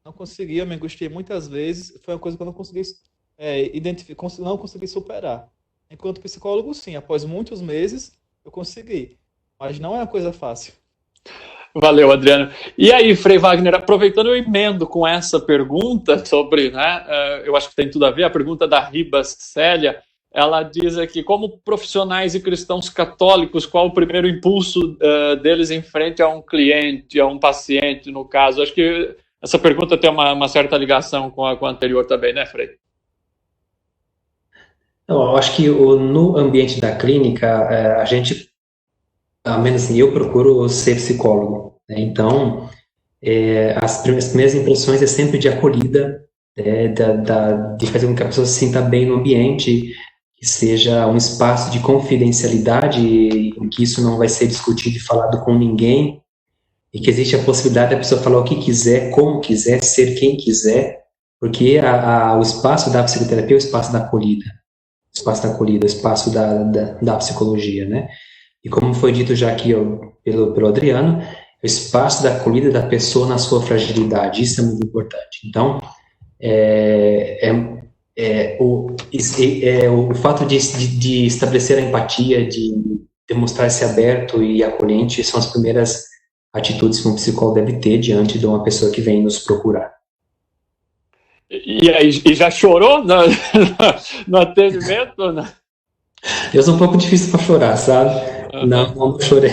Não conseguia, me angustiei muitas vezes. Foi uma coisa que eu não consegui identificar, não consegui superar. Enquanto psicólogo, sim, após muitos meses, eu consegui. Mas não é uma coisa fácil. Valeu, Adriano. E aí, Frei Wagner, aproveitando, eu emendo com essa pergunta sobre, né, eu acho que tem tudo a ver, a pergunta da Ribas Célia. Ela diz aqui, como profissionais e cristãos católicos, qual o primeiro impulso deles em frente a um cliente, a um paciente, no caso? Acho que essa pergunta tem uma certa ligação com a anterior também, né, Frei? Eu acho que no ambiente da clínica, a gente, ao menos assim, eu procuro ser psicólogo, né? Então, as primeiras impressões é sempre de acolhida, de fazer com que a pessoa se sinta bem no ambiente, que seja um espaço de confidencialidade, em que isso não vai ser discutido e falado com ninguém, e que existe a possibilidade da pessoa falar o que quiser, como quiser, ser quem quiser, porque o espaço da psicoterapia é o espaço da acolhida, o espaço da psicologia, né? E como foi dito já aqui pelo Adriano, o espaço da acolhida da pessoa na sua fragilidade, isso é muito importante. Então, o fato de estabelecer a empatia, de demonstrar esse aberto e acolhente, são as primeiras atitudes que um psicólogo deve ter diante de uma pessoa que vem nos procurar. E aí, já chorou no atendimento? Né? Eu sou um pouco difícil para chorar, sabe? Uhum. Não chorei.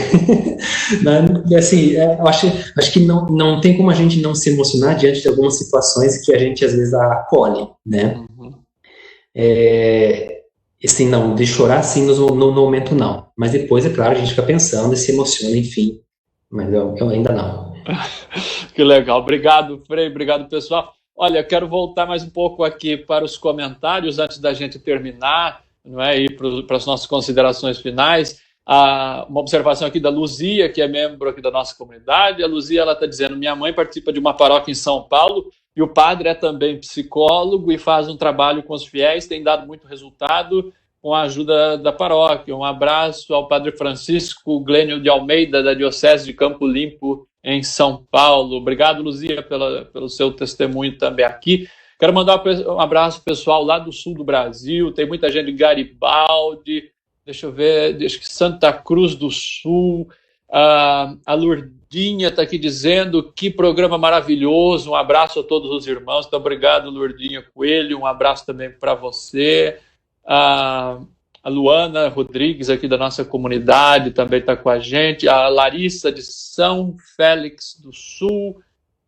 Assim, acho que não tem como a gente não se emocionar diante de algumas situações que a gente às vezes acolhe, né? Uhum. Assim, não, de chorar sim no momento não. Mas depois, é claro, a gente fica pensando e se emociona, enfim. Mas eu ainda não. Que legal. Obrigado, Frei. Obrigado, pessoal. Olha, eu quero voltar mais um pouco aqui para os comentários antes da gente terminar, não é? Ir para as nossas considerações finais. Uma observação aqui da Luzia, que é membro aqui da nossa comunidade. A Luzia está dizendo: minha mãe participa de uma paróquia em São Paulo e o padre é também psicólogo e faz um trabalho com os fiéis, tem dado muito resultado com a ajuda da paróquia. Um abraço ao padre Francisco Glênio de Almeida, da Diocese de Campo Limpo, em São Paulo. Obrigado, Luzia, pelo seu testemunho também aqui. Quero mandar um abraço pessoal lá do sul do Brasil. Tem muita gente de Garibaldi, deixa eu ver, acho que Santa Cruz do Sul. A Lourdinha está aqui dizendo: que programa maravilhoso. Um abraço a todos os irmãos. Então, obrigado, Lourdinha Coelho. Um abraço também para você. A Luana Rodrigues, aqui da nossa comunidade, também está com a gente. A Larissa, de São Félix do Sul.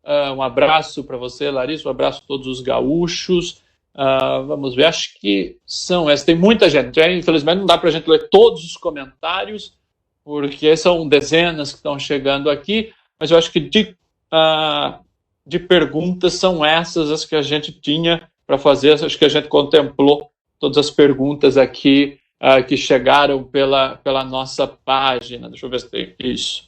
Um abraço para você, Larissa. Um abraço a todos os gaúchos. Vamos ver, acho que são essas. Tem muita gente. Infelizmente, não dá para a gente ler todos os comentários, porque são dezenas que estão chegando aqui. Mas eu acho que de perguntas são essas as que a gente tinha para fazer. Acho que a gente contemplou todas as perguntas aqui que chegaram pela nossa página. Deixa eu ver se tem isso.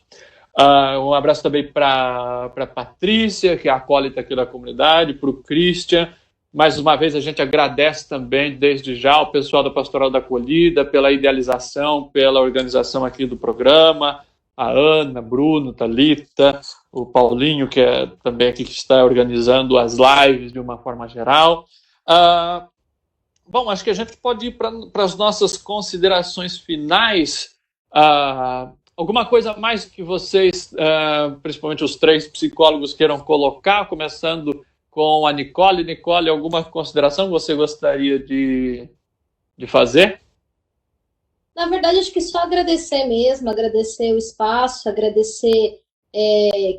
Um abraço também para a Patrícia, que é a acólita aqui da comunidade, para o Christian. Mais uma vez, a gente agradece também, desde já, ao pessoal da Pastoral da Acolhida, pela idealização, pela organização aqui do programa, a Ana, Bruno, Thalita, o Paulinho, que é também aqui que está organizando as lives de uma forma geral. Bom, acho que a gente pode ir para as nossas considerações finais. Alguma coisa mais que vocês, principalmente os três psicólogos, queiram colocar, começando com a Nicole. Nicole, alguma consideração que você gostaria de fazer? Na verdade, acho que só agradecer mesmo, agradecer o espaço, agradecer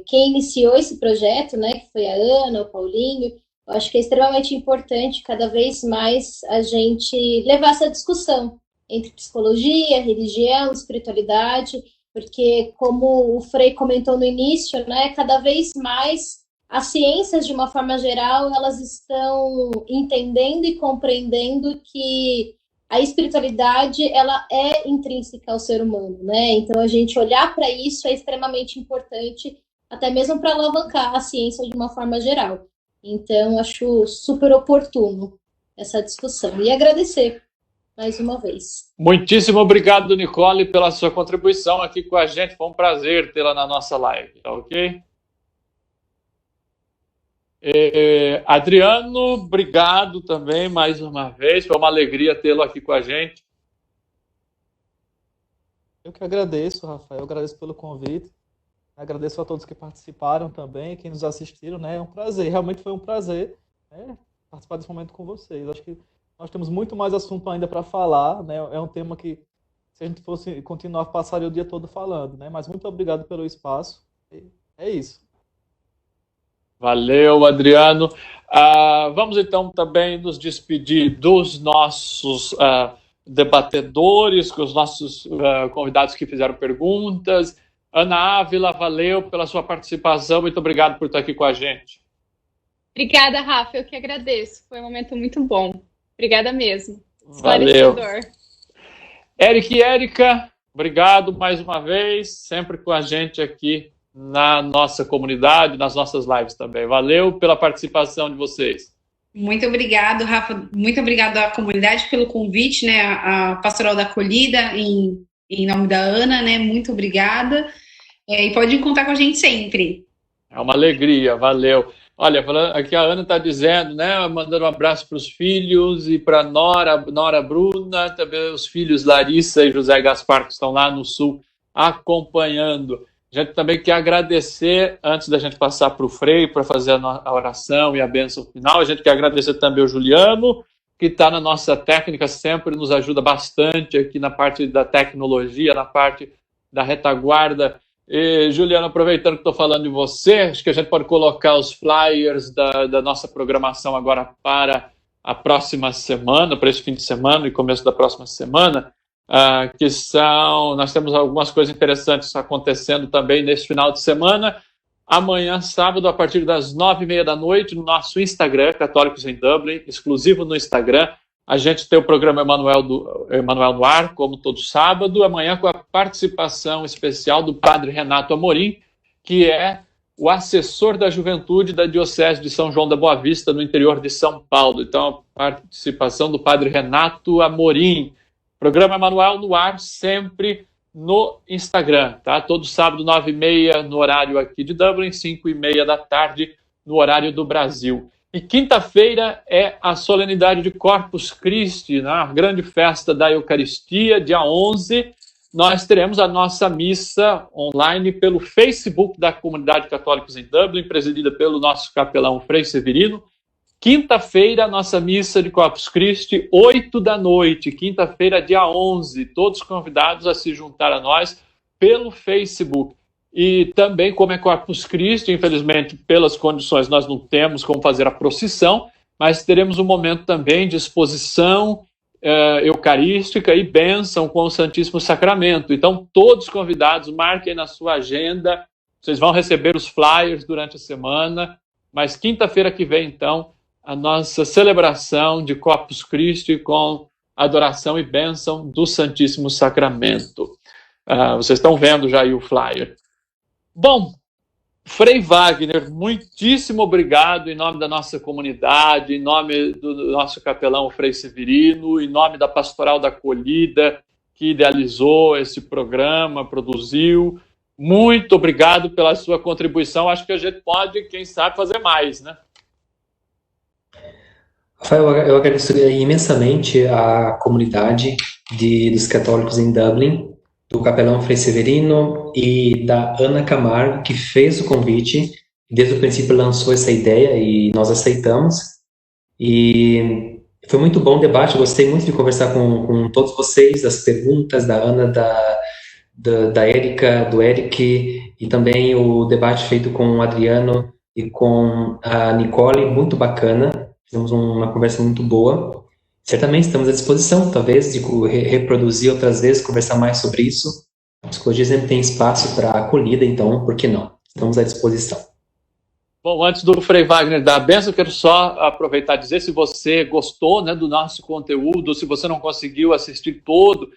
quem iniciou esse projeto, né, que foi a Ana, o Paulinho. Eu acho que é extremamente importante cada vez mais a gente levar essa discussão entre psicologia, religião, espiritualidade, porque, como o Frei comentou no início, né, cada vez mais as ciências, de uma forma geral, elas estão entendendo e compreendendo que a espiritualidade, ela é intrínseca ao ser humano, né? Então, a gente olhar para isso é extremamente importante, até mesmo para alavancar a ciência de uma forma geral. Então, acho super oportuno essa discussão. E agradecer mais uma vez. Muitíssimo obrigado, Nicole, pela sua contribuição aqui com a gente. Foi um prazer tê-la na nossa live, tá ok? Adriano, obrigado também mais uma vez. Foi uma alegria tê-lo aqui com a gente. Eu que agradeço, Rafael. Eu agradeço pelo convite. Agradeço a todos que participaram também, quem nos assistiram, né? É um prazer, realmente foi um prazer, né, participar desse momento com vocês. Acho que nós temos muito mais assunto ainda para falar, né? É um tema que, se a gente fosse continuar, passaria o dia todo falando, né? Mas muito obrigado pelo espaço. É isso. Valeu, Adriano. Vamos então também nos despedir dos nossos debatedores, com os nossos convidados que fizeram perguntas. Ana Ávila, valeu pela sua participação. Muito obrigado por estar aqui com a gente. Obrigada, Rafa. Eu que agradeço. Foi um momento muito bom. Obrigada mesmo. Valeu. Eric e Érica, obrigado mais uma vez, sempre com a gente aqui na nossa comunidade, nas nossas lives também. Valeu pela participação de vocês. Muito obrigado, Rafa. Muito obrigado à comunidade pelo convite, né? A Pastoral da Acolhida, em nome da Ana, né? Muito obrigada. E pode contar com a gente sempre. É uma alegria, valeu. Olha, aqui a Ana está dizendo, né? Mandando um abraço para os filhos e para Nora Bruna, também os filhos Larissa e José Gaspar, que estão lá no sul acompanhando. A gente também quer agradecer, antes da gente passar para o Frei, para fazer a oração e a bênção final, a gente quer agradecer também o Juliano, que está na nossa técnica, sempre nos ajuda bastante aqui na parte da tecnologia, na parte da retaguarda. E, Juliano, aproveitando que estou falando de você, acho que a gente pode colocar os flyers da nossa programação agora para a próxima semana, para esse fim de semana e começo da próxima semana. Que nós temos algumas coisas interessantes acontecendo também nesse final de semana. Amanhã, sábado, a partir das 9h30 da noite, no nosso Instagram, Católicos em Dublin, exclusivo no Instagram, A gente tem o programa Emanuel no Ar, como todo sábado, amanhã com a participação especial do padre Renato Amorim, que é o assessor da juventude da Diocese de São João da Boa Vista, no interior de São Paulo. Então, a participação do padre Renato Amorim. Programa Emanuel no Ar, sempre no Instagram, tá? Todo sábado, 9h30, no horário aqui de Dublin, 5h30 da tarde, no horário do Brasil. E quinta-feira é a solenidade de Corpus Christi, né? A grande festa da Eucaristia, dia 11. Nós teremos a nossa missa online pelo Facebook da Comunidade Católicos em Dublin, presidida pelo nosso capelão Frei Severino. Quinta-feira, nossa missa de Corpus Christi, 8 da noite, quinta-feira, dia 11. Todos convidados a se juntar a nós pelo Facebook. E também, como é Corpus Christi, infelizmente, pelas condições, nós não temos como fazer a procissão, mas teremos um momento também de exposição eucarística e bênção com o Santíssimo Sacramento. Então, todos convidados, marquem na sua agenda, vocês vão receber os flyers durante a semana, mas quinta-feira que vem, então, a nossa celebração de Corpus Christi com adoração e bênção do Santíssimo Sacramento. Vocês estão vendo já aí o flyer. Bom, Frei Wagner, muitíssimo obrigado em nome da nossa comunidade, em nome do nosso capelão Frei Severino, em nome da Pastoral da Acolhida, que idealizou esse programa, produziu. Muito obrigado pela sua contribuição. Acho que a gente pode, quem sabe, fazer mais, né? Rafael, eu agradeço imensamente a comunidade dos católicos em Dublin, do capelão Frei Severino e da Ana Camargo, que fez o convite, desde o princípio lançou essa ideia e nós aceitamos. E foi muito bom o debate, gostei muito de conversar com todos vocês, as perguntas da Ana, da Érica, do Eric, e também o debate feito com o Adriano e com a Nicole, muito bacana, fizemos uma conversa muito boa. Certamente estamos à disposição, talvez, de reproduzir outras vezes, conversar mais sobre isso. A psicologia sempre tem espaço para acolhida, então, por que não? Estamos à disposição. Bom, antes do Frei Wagner dar a benção, eu quero só aproveitar e dizer, se você gostou, né, do nosso conteúdo, se você não conseguiu assistir todo,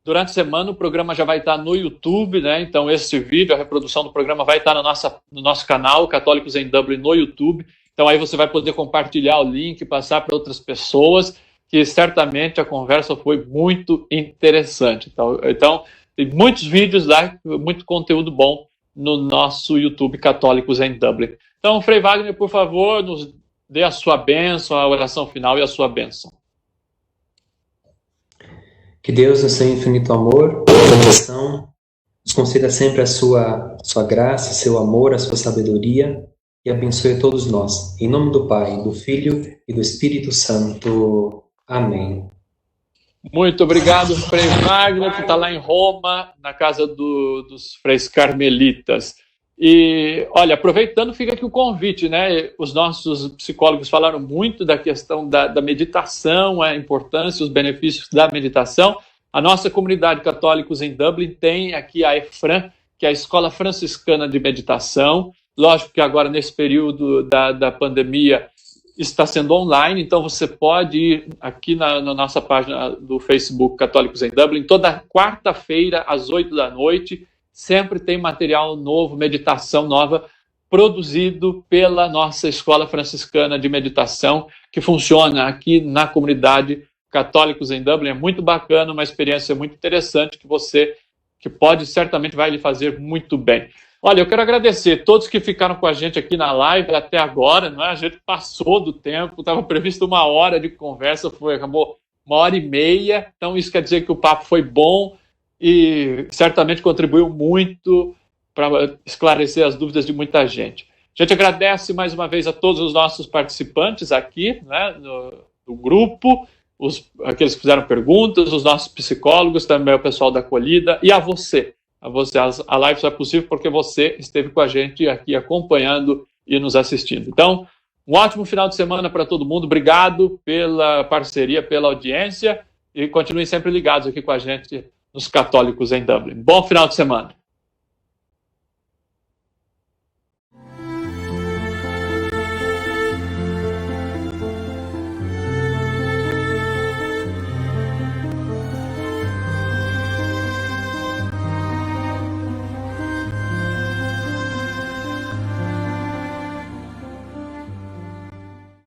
durante a semana o programa já vai estar no YouTube, né? Então esse vídeo, a reprodução do programa vai estar no nosso canal, Católicos em Dublin, no YouTube. Então aí você vai poder compartilhar o link, passar para outras pessoas, que certamente a conversa foi muito interessante. Então tem muitos vídeos lá, muito conteúdo bom no nosso YouTube Católicos em Dublin. Então, Frei Wagner, por favor, nos dê a sua bênção, a oração final e a sua bênção. Que Deus, no seu infinito amor, proteção, nos conceda sempre a sua graça, seu amor, a sua sabedoria, e abençoe a todos nós. Em nome do Pai, do Filho e do Espírito Santo. Amém. Muito obrigado, Frei Wagner, que está lá em Roma, na casa dos freis carmelitas. E, olha, aproveitando, fica aqui o convite, né? Os nossos psicólogos falaram muito da questão da meditação, a importância, os benefícios da meditação. A nossa comunidade Católicos em Dublin tem aqui a EFRAM, que é a Escola Franciscana de Meditação. Lógico que agora, nesse período da pandemia, está sendo online, então você pode ir aqui na nossa página do Facebook Católicos em Dublin, toda quarta-feira, às 8 da noite, sempre tem material novo, meditação nova, produzido pela nossa Escola Franciscana de Meditação, que funciona aqui na comunidade Católicos em Dublin. É muito bacana, uma experiência muito interessante que pode, certamente, vai lhe fazer muito bem. Olha, eu quero agradecer todos que ficaram com a gente aqui na live até agora, não é? A gente passou do tempo, estava previsto 1 hora de conversa, acabou 1h30, então isso quer dizer que o papo foi bom e certamente contribuiu muito para esclarecer as dúvidas de muita gente. A gente agradece mais uma vez a todos os nossos participantes aqui, né, no grupo, aqueles que fizeram perguntas, os nossos psicólogos, também o pessoal da acolhida e a você. A live só é possível porque você esteve com a gente aqui acompanhando e nos assistindo. Então, um ótimo final de semana para todo mundo. Obrigado pela parceria, pela audiência e continuem sempre ligados aqui com a gente nos Católicos em Dublin. Bom final de semana.